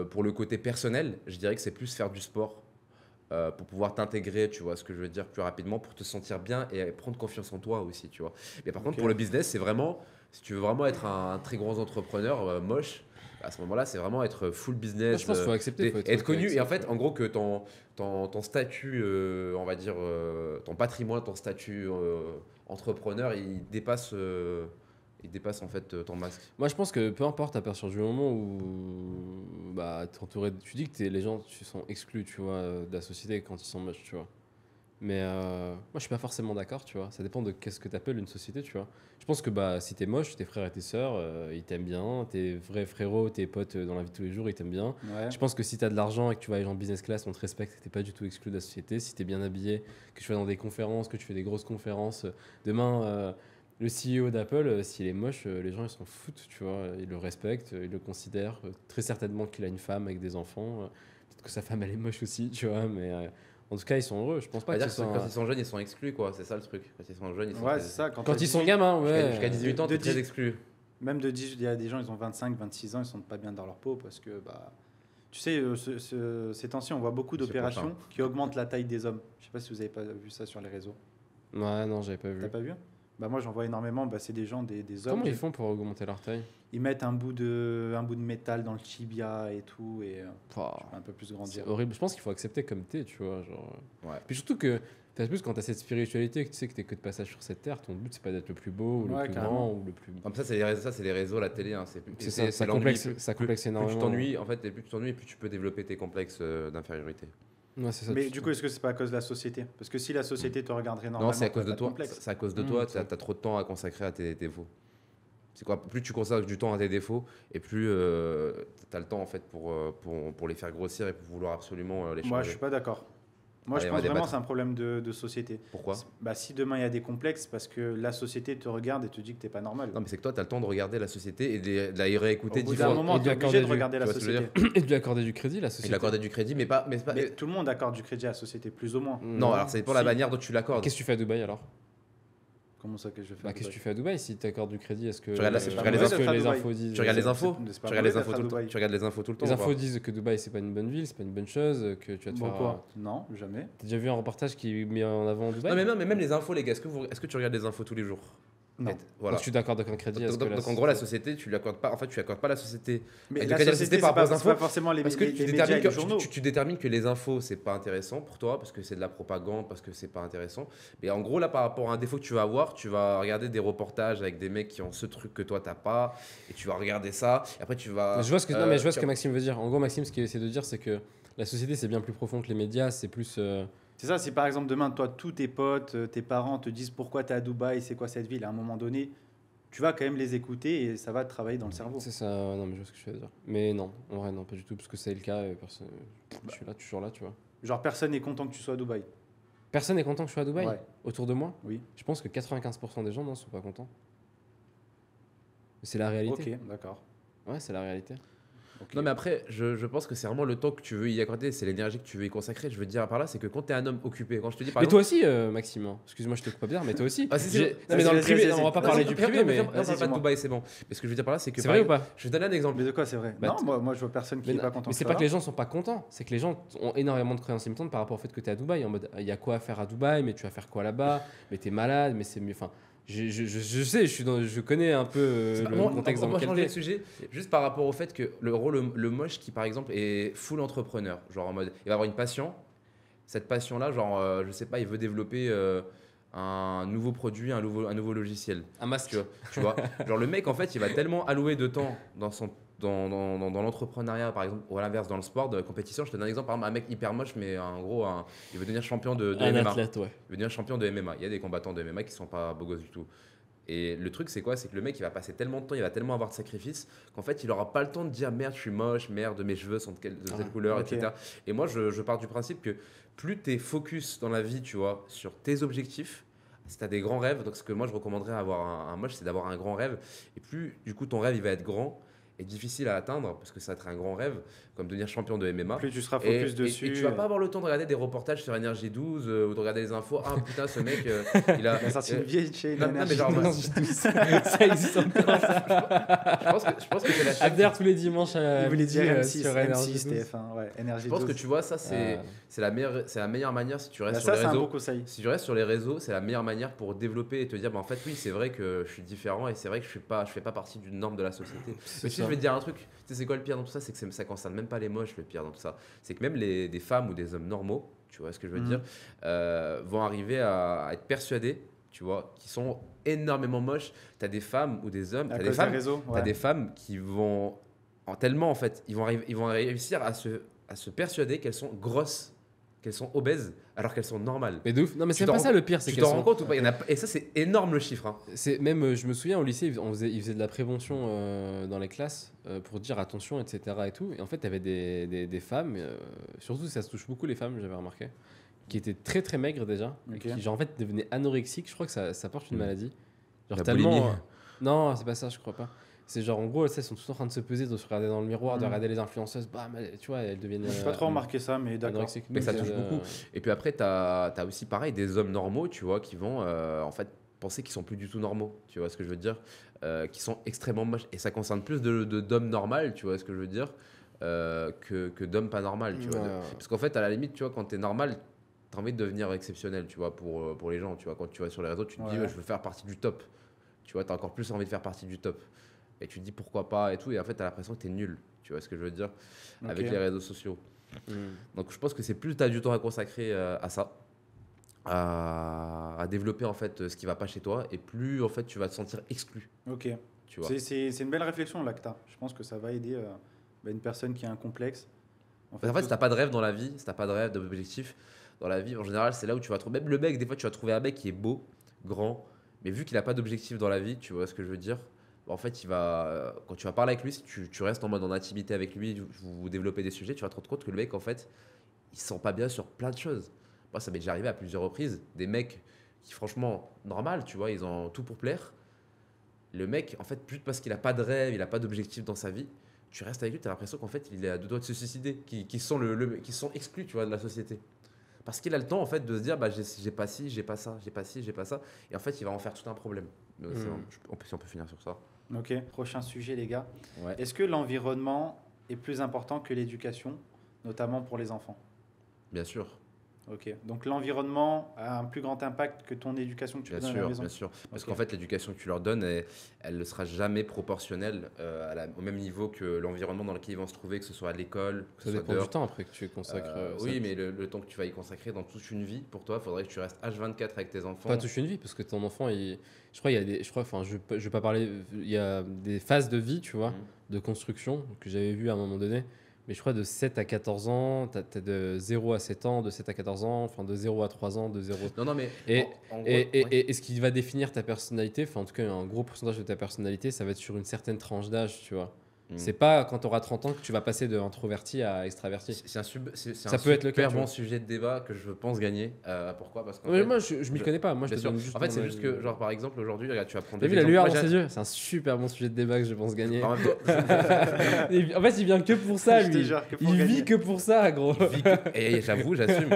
cas, pour le côté personnel, je dirais que c'est plus faire du sport pour pouvoir t'intégrer, tu vois ce que je veux dire, plus rapidement, pour te sentir bien et prendre confiance en toi aussi, tu vois. Mais par contre, Ok. pour le business, c'est vraiment, si tu veux vraiment être un très grand entrepreneur moche, à ce moment-là, c'est vraiment être full Moi, business. je pense qu'il faut accepter. Faut être connu avec et ça, en fait tu en gros que ton statut on va dire ton patrimoine, ton statut entrepreneur il dépasse en fait ton masque. Moi, je pense que peu importe, à partir du moment où bah, t'es entouré, tu dis que les gens tu sont exclus, tu vois, de la société quand ils sont moches, tu vois. Mais moi, je suis pas forcément d'accord, tu vois. Ça dépend de qu'est-ce que t'appelles une société, tu vois. Je pense que bah, si t'es moche, tes frères et tes sœurs, ils t'aiment bien. Tes vrais frérots, tes potes dans la vie de tous les jours, ils t'aiment bien. Ouais. Je pense que si t'as de l'argent et que tu vas aller en business class, on te respecte, t'es pas du tout exclu de la société. Si t'es bien habillé, que tu vas dans des conférences, que tu fais des grosses conférences, demain, le CEO d'Apple, s'il est moche, les gens ils s'en foutent, tu vois. Ils le respectent, ils le considèrent. Très certainement qu'il a une femme avec des enfants. Peut-être que sa femme elle est moche aussi, tu vois. Mais en tout cas, ils sont heureux. Je pense pas que C'est-à-dire ce que soit. quand ils sont jeunes, ils sont exclus, quoi. C'est ça le truc. Quand ils sont jeunes, ils sont Ouais, très- c'est ça. Quand t'as ils sont 18 gamins, Jusqu'à ouais. jusqu'à 18 ans, de t'es très 10 exclu. Même il y a des gens, ils ont 25, 26 ans, ils sont pas bien dans leur peau parce que, bah, tu sais, ces temps-ci, on voit beaucoup C'est d'opérations pour qui augmentent la taille des hommes. Je sais pas si vous avez pas vu ça sur les réseaux. Ouais, non, j'avais pas vu. T'as pas vu? Bah moi, j'en vois énormément. Bah, c'est des gens, des hommes. Comment ils font pour augmenter leur taille? Ils mettent un bout de métal dans le tibia et tout, et Pouah, un peu plus c'est grandir. horrible. Je pense qu'il faut accepter comme t'es, tu vois. Genre. Ouais. Puis surtout que, plus quand t'as cette spiritualité, que tu sais que t'es que de passage sur cette terre, ton but c'est pas d'être le plus beau ou le Ouais, plus carrément. grand ou le plus. Comme ça, c'est les réseaux, la télé. Hein. C'est ça, ça l'ennui. complexe, Plus- ça complexe plus énormément. tu t'ennuies, en fait, et plus tu t'ennuies, plus tu peux développer tes complexes d'infériorité. Ouais, c'est ça. Mais du coup, est-ce que c'est pas à cause de la société? Parce que si la société te regarderait normalement, Non, c'est à cause t'aurais de pas toi. complexe. C'est à cause de toi. c'est T'as trop de temps à consacrer à tes défauts. C'est quoi? Plus tu consacres du temps à tes défauts, et plus t'as le temps en fait pour les faire grossir et pour vouloir absolument les changer. Moi, je suis pas d'accord. Moi, Allez, je on va pense vraiment débattre. que c'est un problème de société. Pourquoi? Bah, si demain il y a des complexes, parce que la société te regarde et te dit que t'es pas normal. Non, mais c'est que toi, t'as le temps de regarder la société et de la y réécouter Au bout 10 d'un fois. moment, Et de t'es l'accorder obligé de du- regarder tu la vois ce que je veux société. Et de lui accorder du crédit, la Et de société. l'accorder du crédit, mais pas. Mais tout le monde accorde du crédit à la société, plus ou moins. Non, alors ça dépend de la Si. manière dont tu l'accordes. Qu'est-ce que tu fais à Dubaï alors? Comment ça que je fais Bah, qu'est-ce que tu fais à Dubaï si tu accordes du crédit? Est-ce que Tu regardes la- est-ce tu regardes les que infos. les infos disent Tu regardes les c'est- infos. c'est pas Tu regardes les mauvais infos d'être à tout le temps. Dubaï. Tu regardes les infos tout le temps. Les ou infos pas disent que Dubaï c'est pas une bonne ville, c'est pas une bonne chose, que tu vas te faire. Pourquoi? Non, jamais. T'as déjà vu un reportage qui met en avant Dubaï? Non, mais même les infos, les gars, est-ce que tu regardes les infos tous les jours? Non. Voilà. Donc tu t'accordes aucun crédit à ce que Donc en gros, la société, tu lui accordes pas. En fait, tu lui accordes pas la société. Mais Et la donc, la société, société c'est par rapport aux pas, infos, c'est pas forcément les, Parce que les- tu les détermines médias et que, les journaux. tu détermines que les infos, c'est pas intéressant pour toi, parce que c'est de la propagande, parce que c'est pas intéressant. Mais en gros, là, par rapport à un défaut que tu vas avoir, tu vas regarder des reportages avec des mecs qui ont ce truc que toi, t'as pas, et tu vas regarder ça, et après, tu vas. Je vois ce que, non, mais je vois ce tu- que Maxime veut dire. En gros, Maxime, ce qu'il essaie de dire, c'est que la société, c'est bien plus profond que les médias. C'est plus. C'est ça, si par exemple demain, toi, tous tes potes, tes parents te disent pourquoi tu es à Dubaï, c'est quoi cette ville, à un moment donné, tu vas quand même les écouter et ça va te travailler dans le cerveau. C'est ça. Non, mais je vois ce que je veux dire. Mais non, en vrai, non, pas du tout, parce que c'est le cas. Et personne... Je suis là, toujours là, tu vois. Genre, personne n'est content que tu sois à Dubaï. Personne n'est content que je sois à Dubaï. Ouais. Autour de moi, Oui. je pense que 95% des gens ne sont pas contents. C'est la réalité. Ok, d'accord. Ouais, c'est la réalité. Ok. Non, mais après, je pense que c'est vraiment le temps que tu veux y accorder, c'est l'énergie que tu veux y consacrer. Je veux dire par là, c'est que quand t'es un homme occupé, quand je te dis par Mais exemple. toi aussi, Maxime, hein. Excuse-moi, je te coupe pas bien, mais toi aussi. Ah, si, si. Non, mais dans le Vas-y, privé, vas-y, non, on va pas vas-y. parler du privé, mais. On parle pas de dis-moi. Dubaï, c'est bon. Mais ce que je veux dire par là, c'est que. C'est par vrai ou exemple, pas? Je vais te donner un exemple. Mais de quoi c'est vrai? Bah, Non, moi je vois personne qui Mais, est pas content. mais c'est que pas ça que les gens sont pas contents, c'est que les gens ont énormément de croyances limitantes par rapport au fait que tu es à Dubaï. En mode, il y a quoi à faire à Dubaï, mais tu vas faire quoi là-bas, mais tu es malade, mais c'est mieux. Enfin, je sais, je connais un peu le contexte dans on va lequel changer tu de sujet, juste par rapport au fait que le moche qui, par exemple, est full entrepreneur, genre en mode, il va avoir une passion, cette passion-là, genre, je sais pas, il veut développer un nouveau produit, un nouveau logiciel. Un masque. Tu vois, genre le mec, en fait, il va tellement allouer de temps dans son dans l'entrepreneuriat, par exemple, ou à l'inverse, dans le sport, de la compétition, je te donne un exemple, par exemple, un mec hyper moche, mais en gros, il veut devenir champion de Un MMA. athlète, ouais. Il veut devenir champion de MMA. Il y a des combattants de MMA qui sont pas beaux gosses du tout. Et le truc, c'est quoi? C'est que le mec, il va passer tellement de temps, il va tellement avoir de sacrifices qu'en fait, il aura pas le temps de dire merde, je suis moche, merde, mes cheveux sont de telle couleur, ok. etc. Et moi, je pars du principe que plus tu es focus dans la vie, tu vois, sur tes objectifs, si tu as des grands rêves, donc ce que moi je recommanderais à avoir un moche, c'est d'avoir un grand rêve. Et plus, du coup, ton rêve, il va être grand et difficile à atteindre, parce que ça va être un grand rêve, comme devenir champion de MMA. Plus tu seras focus dessus. Et tu vas pas avoir le temps de regarder des reportages sur Énergie 12 ou de regarder les infos. Ah putain, ce mec, il a. Il a sorti une vieille chaîne. Non, mais genre, Non, ça existe encore, ça. je pense que c'est la chaîne. Abder tous les dimanches à Il voulait midi, dire M6, sur Énergie M6 12. TF1, ouais, Énergie Je pense 12. que tu vois, ça, c'est la meilleure manière si tu restes sur Ça, les c'est un bon réseaux. conseil. Si tu restes sur les réseaux, c'est la meilleure manière pour développer et te dire, bah, en fait, oui, c'est vrai que je suis différent et c'est vrai que je fais pas partie d'une norme de la société. Mais si je vais te dire un truc, tu sais, c'est quoi le pire dans tout ça? C'est que ça concerne même pas les moches, le pire dans tout ça. C'est que même des femmes ou des hommes normaux, tu vois ce que je veux dire, vont arriver à être persuadés, tu vois, qui sont énormément moches. T'as des femmes ou des hommes, À t'as cause des femmes, des réseaux. t'as des femmes qui vont tellement en fait, ils vont réussir à se persuader qu'elles sont grosses, qu'elles sont obèses, alors qu'elles sont normales. Mais de ouf. Non, mais Tu c'est t'en pas rends ça le pire, c'est Tu qu'elles t'en rends sont. compte ou pas? Et ça, c'est énorme le chiffre. Hein. C'est même, je me souviens au lycée, ils faisaient de la prévention dans les classes pour dire attention, etc. Et tout. Et en fait, il y avait des femmes, surtout ça se touche beaucoup les femmes, j'avais remarqué, qui étaient très très maigres déjà, et Ok. qui genre en fait devenaient anorexiques. Je crois que ça porte une maladie. Genre La tellement. boulimie. Non, c'est pas ça, je crois pas. C'est genre en gros, elles sont tout en train de se peser, de se regarder dans le miroir, de Mm. regarder les influenceuses. Bah, tu vois, elles deviennent. J'ai pas trop remarqué ça, mais d'accord. anorexiques. Mais ça Donc, touche beaucoup. Et puis après, t'as aussi pareil des hommes normaux, tu vois, qui vont en fait penser qu'ils sont plus du tout normaux, tu vois ce que je veux dire, qui sont extrêmement moches. Et ça concerne plus d'hommes normaux, tu vois ce que je veux dire, que d'hommes pas normaux, tu vois. Ouais. Parce qu'en fait, à la limite, tu vois, quand t'es normal, t'as envie de devenir exceptionnel, tu vois, pour les gens, tu vois. Quand tu vas sur les réseaux, tu te dis, Ouais. ouais, je veux faire partie du top. Tu vois, t'as encore plus envie de faire partie du top. Et tu te dis pourquoi pas et tout. Et en fait, t'as l'impression que t'es nul, tu vois ce que je veux dire, avec Ok. les réseaux sociaux. Mm. Donc je pense que c'est plus tu as du temps à consacrer à ça, à développer en fait ce qui va pas chez toi, et plus en fait tu vas te sentir exclu, Ok. tu vois. C'est une belle réflexion là que tu as. Je pense que ça va aider une personne qui a un complexe. En fait, si t'as pas de rêve dans la vie, si t'as pas de rêve, d'objectif dans la vie, en général, c'est là où tu vas trouver. Même le mec, des fois, tu vas trouver un mec qui est beau, grand, mais vu qu'il a pas d'objectif dans la vie, tu vois ce que je veux dire. En fait, quand tu vas parler avec lui, si tu restes en mode en intimité avec lui, vous développez des sujets, tu vas te rendre compte que le mec, en fait, il se sent pas bien sur plein de choses. Moi, ça m'est déjà arrivé à plusieurs reprises. Des mecs qui, franchement, normal, tu vois, ils ont tout pour plaire. Le mec, en fait, plus parce qu'il a pas de rêve, il a pas d'objectif dans sa vie, tu restes avec lui, tu as l'impression qu'en fait, il est à deux doigts de se suicider, qui sont exclus, tu vois, de la société. Parce qu'il a le temps, en fait, de se dire, bah, j'ai pas ci, j'ai pas ça, j'ai pas ci, j'ai pas ça. Et en fait, il va en faire tout un problème. Mais si on peut finir sur ça. Ok, prochain sujet les gars. Ouais. Est-ce que l'environnement est plus important que l'éducation, notamment pour les enfants? Bien sûr. Ok, donc l'environnement a un plus grand impact que ton éducation que tu Bien peux donner à la sûr, maison. bien sûr. Parce Ok. qu'en fait, l'éducation que tu leur donnes, elle ne sera jamais proportionnelle au même niveau que l'environnement dans lequel ils vont se trouver, que ce soit à l'école, que Ça ce soit dépend du dehors. temps après que tu consacres. Oui, mais le temps que tu vas y consacrer dans toute une vie, pour toi, il faudrait que tu restes H24 avec tes enfants. Pas toucher une vie, parce que ton enfant, je crois, il y a des. Enfin, je vais pas parler. Il y a des phases de vie, tu vois, de construction que j'avais vu à un moment donné. Mais je crois de 7 à 14 ans, t'as de 0 à 7 ans, de 7 à 14 ans, enfin de 0 à 3 ans, de 0. Non, mais Et, en gros, et, ouais. et ce qui va définir ta personnalité, enfin en tout cas un gros pourcentage de ta personnalité, ça va être sur une certaine tranche d'âge, tu vois. C'est pas quand tu auras 30 ans que tu vas passer de introverti à extraverti. C'est un Ça peut être le cas, super tu bon vois. sujet de débat que je pense gagner. Pourquoi? Parce qu'en Ouais, fait, moi, je m'y connais pas. Moi, je bien te sûr. donne juste En fait, mon c'est juste que, avis. genre, par exemple, aujourd'hui, regarde, tu vas prendre T'as vu des la exemples. lueur Moi, dans j'ai- ses yeux? C'est un super bon sujet de débat que je pense gagner. En même temps, En fait, il vient que pour ça, Je te lui. jure que pour Il gagner. vit que pour ça, gros. et j'avoue, j'assume.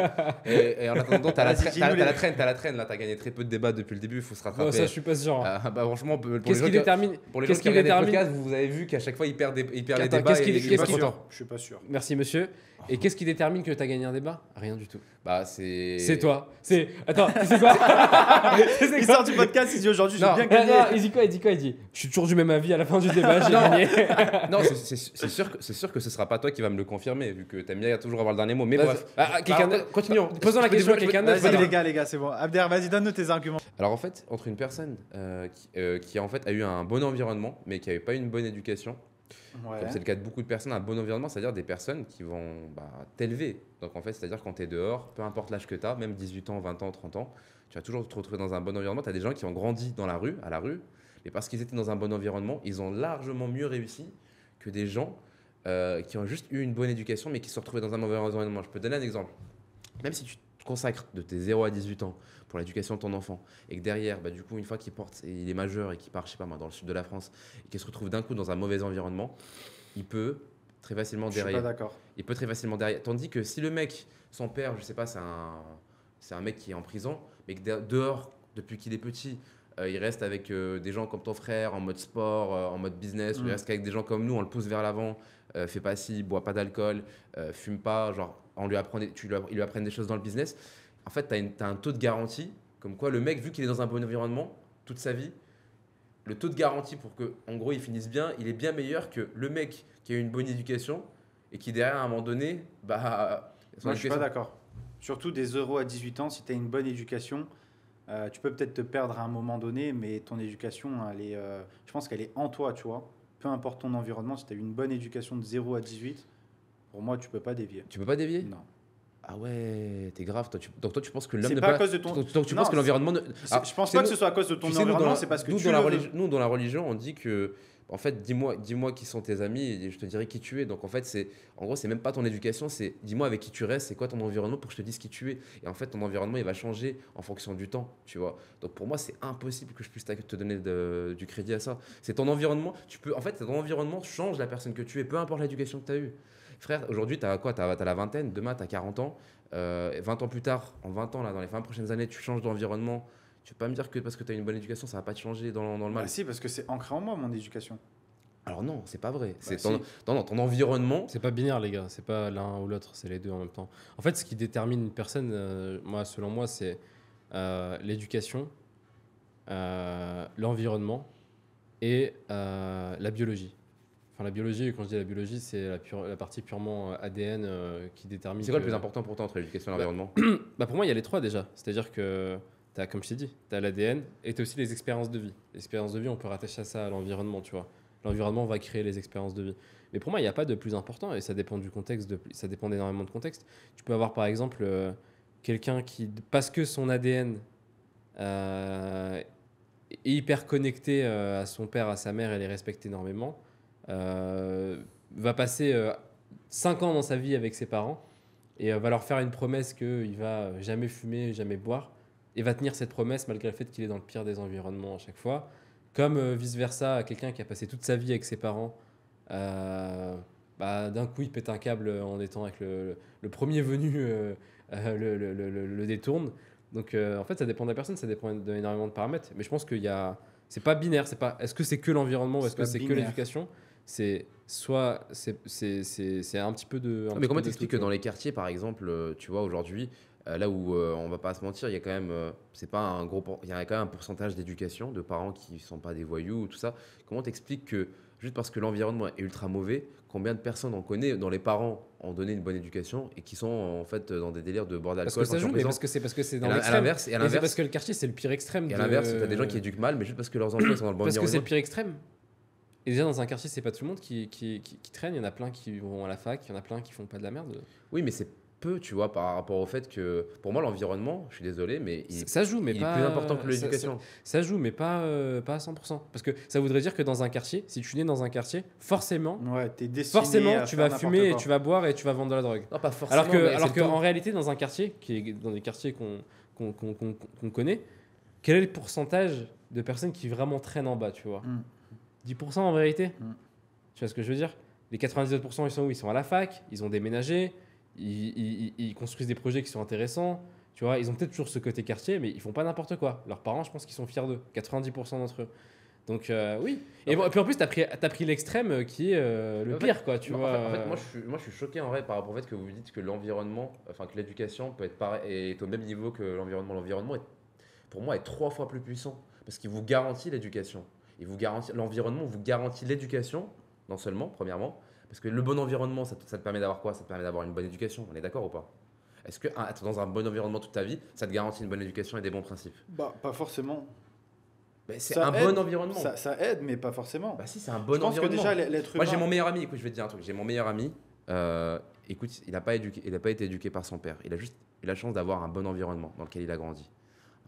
Et en attendant, t'as la Vas-y, dis-nous les- t'as la traîne, là, t'as gagné très peu de débats depuis le début, il faut se rattraper. Bon, ça, je suis pas sûr. Bah, franchement, pour les Qu'est-ce gens qui qui- détermine pour les gens Qu'est-ce qui qui regardent les détermine podcasts, vous avez vu qu'à chaque fois, ils perdent les Attends, débats. qu'est-ce et qu'il- ils Je suis qu'est-ce pas sont qu'il- contents. sûr. Je suis pas sûr. Merci, monsieur. Et qu'est-ce qui détermine que tu as gagné un débat? Rien du tout. Bah, c'est. C'est toi. Attends, tu sais quoi? Tu sais Il quoi sort du podcast, il dit aujourd'hui j'ai Non, bien non, gagné. non, il dit quoi? Il dit je suis toujours du même avis à la fin du débat, j'ai gagné. Non, c'est sûr que ce sera pas toi qui va me le confirmer, vu que t'aimes bien toujours avoir le dernier mot. Mais Vas-y. bref. Quelqu'un Alors, d'autre. continuons. Posons la Je peux question à développer- quelqu'un je peux d'autre. Vas-y développer- les gars, c'est bon. Abder, vas-y, donne-nous tes arguments. Alors en fait, entre une personne qui en fait a eu un bon environnement, mais qui avait pas une bonne éducation, Ouais. Comme c'est le cas de beaucoup de personnes, un bon environnement, c'est-à-dire des personnes qui vont t'élever. Donc en fait, c'est-à-dire quand tu es dehors, peu importe l'âge que tu as, même 18 ans, 20 ans, 30 ans, tu vas toujours te retrouver dans un bon environnement. Tu as des gens qui ont grandi dans la rue, à la rue, mais parce qu'ils étaient dans un bon environnement, ils ont largement mieux réussi que des gens qui ont juste eu une bonne éducation, mais qui se sont retrouvés dans un mauvais environnement. Je peux te donner un exemple. Même si tu te consacres de tes 0 à 18 ans pour l'éducation de ton enfant, et que derrière, du coup, une fois il est majeur et qu'il part, je sais pas moi, dans le sud de la France, et qu'il se retrouve d'un coup dans un mauvais environnement, il peut très facilement Je suis pas dérailler. d'accord. Il peut très facilement dérailler. Tandis que si le mec, son père, je sais pas, c'est un mec qui est en prison, mais que dehors, depuis qu'il est petit, il reste avec des gens comme ton frère, en mode sport, en mode business, ou il reste avec des gens comme nous, on le pousse vers l'avant, fait pas ci, boit pas d'alcool, fume pas, genre, on lui apprend ils lui apprennent des choses dans le business. En fait, t'as un taux de garantie, comme quoi le mec, vu qu'il est dans un bon environnement, toute sa vie, le taux de garantie pour que, en gros, il finisse bien, il est bien meilleur que le mec qui a eu une bonne éducation et qui, derrière, à un moment donné, son Moi, je suis pas éducation- d'accord. Surtout des euros à 18 ans, si tu as une bonne éducation, tu peux peut-être te perdre à un moment donné, mais ton éducation, je pense qu'elle est en toi, tu vois. Peu importe ton environnement, si tu as une bonne éducation de 0 à 18, pour moi, tu peux pas dévier. Tu peux pas dévier? Non. Ah ouais, t'es grave. Donc toi, tu penses que l'homme C'est ne pas peut à cause de ton- Donc tu Non, penses que l'environnement. Je pense pas que ce soit à cause de ton environnement, c'est parce que tu le veux. Nous, dans la religion, on dit que, en fait, dis-moi qui sont tes amis et je te dirai qui tu es. Donc en fait, en gros, c'est même pas ton éducation, c'est dis-moi avec qui tu restes, c'est quoi ton environnement pour que je te dise qui tu es. Et en fait, ton environnement, il va changer en fonction du temps, tu vois. Donc pour moi, c'est impossible que je puisse te donner du crédit à ça. C'est ton environnement. En fait, ton environnement change la personne que tu es, peu importe l'éducation que tu as eue. Frère, aujourd'hui, tu as quoi? Tu as la vingtaine, demain, tu as 40 ans. 20 ans plus tard, en 20 ans, là, dans les 20 prochaines années, tu changes d'environnement. Tu peux pas me dire que parce que tu as une bonne éducation, ça va pas te changer dans le mal. Bah si, parce que c'est ancré en moi, mon éducation. Alors non, c'est pas vrai. C'est si. ton environnement. C'est pas binaire, les gars. C'est pas l'un ou l'autre, c'est les deux en même temps. En fait, ce qui détermine une personne, selon moi, c'est l'éducation, l'environnement et la biologie. Enfin, la biologie, quand je dis la biologie, c'est la partie purement ADN qui détermine. C'est quoi le plus important pour toi entre l'éducation et l'environnement? Pour moi, il y a les trois déjà. C'est-à-dire que, comme je t'ai dit, tu as l'ADN et tu as aussi les expériences de vie. Les expériences de vie, on peut rattacher ça à l'environnement, tu vois. L'environnement va créer les expériences de vie. Mais pour moi, il n'y a pas de plus important et ça dépend du contexte, ça dépend énormément de contexte. Tu peux avoir par exemple quelqu'un qui, parce que son ADN est hyper connecté à son père, à sa mère et les respecte énormément, va passer 5 ans dans sa vie avec ses parents et va leur faire une promesse qu'il va jamais fumer, jamais boire et va tenir cette promesse malgré le fait qu'il est dans le pire des environnements à chaque fois. Comme vice-versa, quelqu'un qui a passé toute sa vie avec ses parents, d'un coup il pète un câble en étant avec le premier venu, le détourne. Donc en fait ça dépend de la personne, ça dépend d'énormément de paramètres. Mais je pense qu'il y a... C'est pas binaire, c'est pas est-ce que c'est que l'environnement ou est-ce que c'est que l'éducation. C'est soit c'est un petit peu de. Mais comment t'expliques que dans les quartiers, par exemple, tu vois aujourd'hui, là où on va pas se mentir, il y a quand même, c'est pas un gros, il y a quand même un pourcentage d'éducation de parents qui sont pas des voyous, tout ça. Comment t'expliques que juste parce que l'environnement est ultra mauvais, combien de personnes on connaît dont les parents ont donné une bonne éducation et qui sont en fait dans des délires de boire d'alcool? Parce que ça joue, mais parce que c'est dans l'extrême. À l'inverse, c'est parce que le quartier c'est le pire extrême. Et à l'inverse, t'as des gens qui éduquent mal, mais juste parce que leurs enfants sont dans le bon environnement. Parce que c'est le pire extrême. Et déjà dans un quartier, c'est pas tout le monde qui traîne. Il y en a plein qui vont à la fac, il y en a plein qui font pas de la merde. Oui, mais c'est peu, tu vois, par rapport au fait que, pour moi, l'environnement, je suis désolé, mais ça joue, mais il pas est plus important que l'éducation. Ça joue, mais pas à 100%. Parce que ça voudrait dire que dans un quartier, si tu nais dans un quartier, forcément, t'es destiné tu vas fumer, et tu vas boire et tu vas vendre de la drogue. Non, pas forcément. Alors qu'en réalité, dans un quartier, dans des quartiers qu'on connaît, quel est le pourcentage de personnes qui vraiment traînent en bas, tu vois 10% en vérité. Tu vois ce que je veux dire? Les 97%, ils sont où? Ils sont à la fac, ils ont déménagé, ils construisent des projets qui sont intéressants. Tu vois, ils ont peut-être toujours ce côté quartier, mais ils font pas n'importe quoi. Leurs parents, je pense qu'ils sont fiers d'eux. 90% d'entre eux. Donc oui. Et puis en plus, t'as pris l'extrême qui est le pire, quoi. Tu vois. En fait, moi, je suis choqué en vrai par rapport au fait que vous dites que l'environnement, enfin que l'éducation peut être pareil, est au même niveau que l'environnement. L'environnement, pour moi, est 3 fois plus puissant parce qu'il vous garantit l'éducation. L'environnement vous garantit l'éducation, non seulement, premièrement, parce que le bon environnement, ça te permet d'avoir quoi? Ça te permet d'avoir une bonne éducation, on est d'accord ou pas? Est-ce que être dans un bon environnement toute ta vie, ça te garantit une bonne éducation et des bons principes? Pas forcément. Bah, c'est Ça un aide, bon environnement. Ça aide, mais pas forcément. Bah si, c'est un bon Je pense que environnement. déjà, l'être Moi, humain. j'ai mon meilleur ami. Écoute, je vais te dire un truc. J'ai mon meilleur ami. Écoute, il n'a pas été éduqué par son père. Il a juste eu la chance d'avoir un bon environnement dans lequel il a grandi.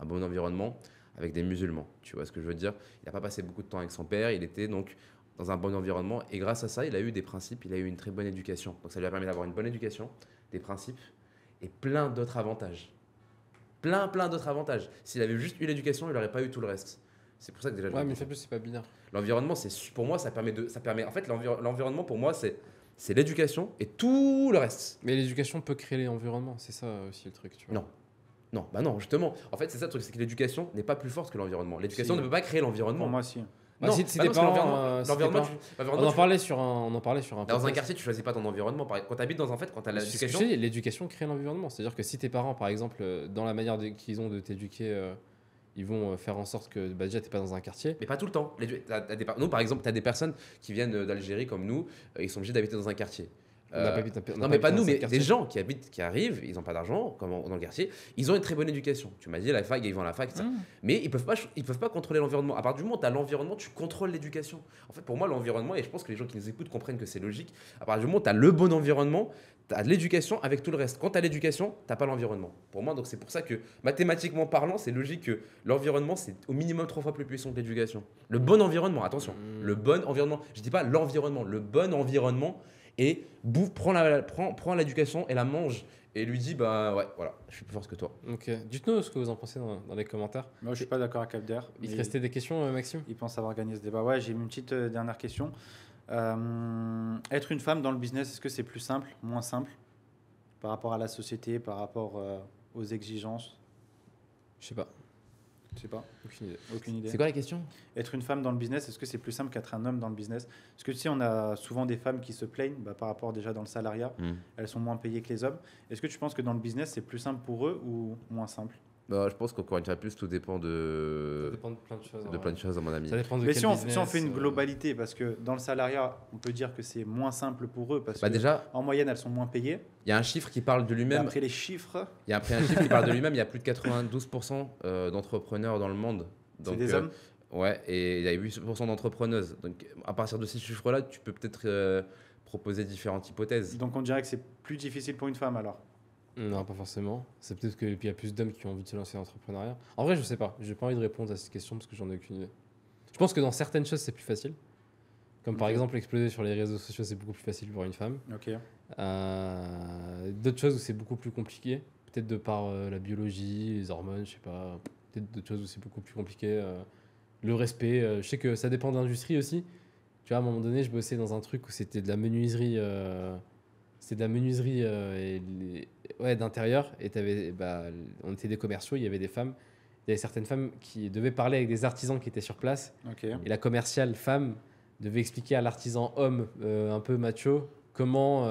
Un bon environnement avec des musulmans. Tu vois ce que je veux dire? Il n'a pas passé beaucoup de temps avec son père. Il était donc dans un bon environnement. Et grâce à ça, il a eu des principes. Il a eu une très bonne éducation. Donc ça lui a permis d'avoir une bonne éducation, des principes et plein d'autres avantages. Plein d'autres avantages. S'il avait juste eu l'éducation, il n'aurait pas eu tout le reste. C'est pour ça que déjà. Ouais, mais plus, c'est pas binaire. L'environnement, pour moi, ça permet. En fait, l'environnement pour moi, c'est l'éducation et tout le reste. Mais l'éducation peut créer l'environnement, c'est ça aussi le truc, tu vois. Non. Non, bah non, justement. En fait, c'est ça le truc, c'est que l'éducation n'est pas plus forte que l'environnement. L'éducation Si. ne peut pas créer l'environnement. Pour moi, si. Bah, Non, si bah tes non, parce que parents, l'environnement, si l'environnement, tes l'environnement, On en parlait sur un dans un podcast. quartier, tu choisis pas ton environnement. Quand tu habites dans un fait, quand tu as C'est ce que l'éducation. je dis, l'éducation crée l'environnement. C'est-à-dire que si tes parents, par exemple, dans la manière qu'ils ont de t'éduquer, ils vont faire en sorte que bah, déjà t'es pas dans un quartier. Mais pas tout le temps. Nous, par exemple, tu as des personnes qui viennent d'Algérie comme nous, ils sont obligés d'habiter dans un quartier. On n'a pas habité- on n'a Non, mais pas habité nous, dans un mais quartier. des gens qui arrivent, ils n'ont pas d'argent, comme dans le quartier, ils ont une très bonne éducation. Tu m'as dit, la fac, ils vont à la fac, etc. Mais ils peuvent pas contrôler l'environnement. À partir du moment où tu as l'environnement, tu contrôles l'éducation. En fait, pour moi, l'environnement, et je pense que les gens qui nous écoutent comprennent que c'est logique, à partir du moment où tu as le bon environnement, tu as l'éducation avec tout le reste. Quand tu as l'éducation, tu pas l'environnement. Pour moi, donc c'est pour ça que, mathématiquement parlant, c'est logique que l'environnement, c'est au minimum 3 fois plus puissant que l'éducation. Le bon environnement, attention, le bon environnement. Je dis pas l'environnement, le bon environnement. Et prend l'éducation et la mange et lui dit bah ouais voilà je suis plus fort que toi. Ok. Dites-nous ce que vous en pensez dans les commentaires. Moi, je suis pas d'accord avec Abder. Il te mais restait des questions, Maxime? il pense avoir gagné ce débat. Ouais, j'ai une petite dernière question. Être une femme dans le business, est-ce que c'est plus simple, moins simple par rapport à la société, par rapport aux exigences? Je sais pas. Je sais pas, Aucune idée. aucune idée. C'est quoi la question? Être une femme dans le business, est-ce que c'est plus simple qu'être un homme dans le business? Parce que tu sais, on a souvent des femmes qui se plaignent par rapport déjà dans le salariat, elles sont moins payées que les hommes. Est-ce que tu penses que dans le business, c'est plus simple pour eux ou moins simple? Bah, je pense qu'encore une fois plus tout dépend Ça de dépend de plein de choses. plein de choses à mon ami. Ça dépend de Mais quel si on business, fait une globalité, parce que dans le salariat, on peut dire que c'est moins simple pour eux, parce Bah que déjà en moyenne, elles sont moins payées. il y a un chiffre qui parle de Et lui-même. après les chiffres, Il y a après un chiffre qui parle de lui-même. Il y a plus de 92% d'entrepreneurs dans le monde. c'est des hommes. Ouais, et il y a 8% d'entrepreneuses. Donc à partir de ces chiffres-là, tu peux peut-être proposer différentes hypothèses. Donc on dirait que c'est plus difficile pour une femme alors. Non, pas forcément. C'est peut-être qu'il y a plus d'hommes qui ont envie de se lancer dans l'entrepreneuriat. En vrai, je sais pas. J'ai pas envie de répondre à cette question parce que j'en ai aucune idée. Je pense que dans certaines choses, c'est plus facile. Comme par Ok. exemple, exploser sur les réseaux sociaux, c'est beaucoup plus facile pour une femme. Ok. D'autres choses où c'est beaucoup plus compliqué. Peut-être de par la biologie, les hormones, je sais pas. Peut-être d'autres choses où c'est beaucoup plus compliqué. Le respect. Je sais que ça dépend de l'industrie aussi. Tu vois, à un moment donné, je bossais dans un truc où c'était de la menuiserie. C'était de la menuiserie d'intérieur. Et on était des commerciaux, il y avait des femmes. Il y avait certaines femmes qui devaient parler avec des artisans qui étaient sur place. Ok. Et la commerciale femme devait expliquer à l'artisan homme un peu macho comment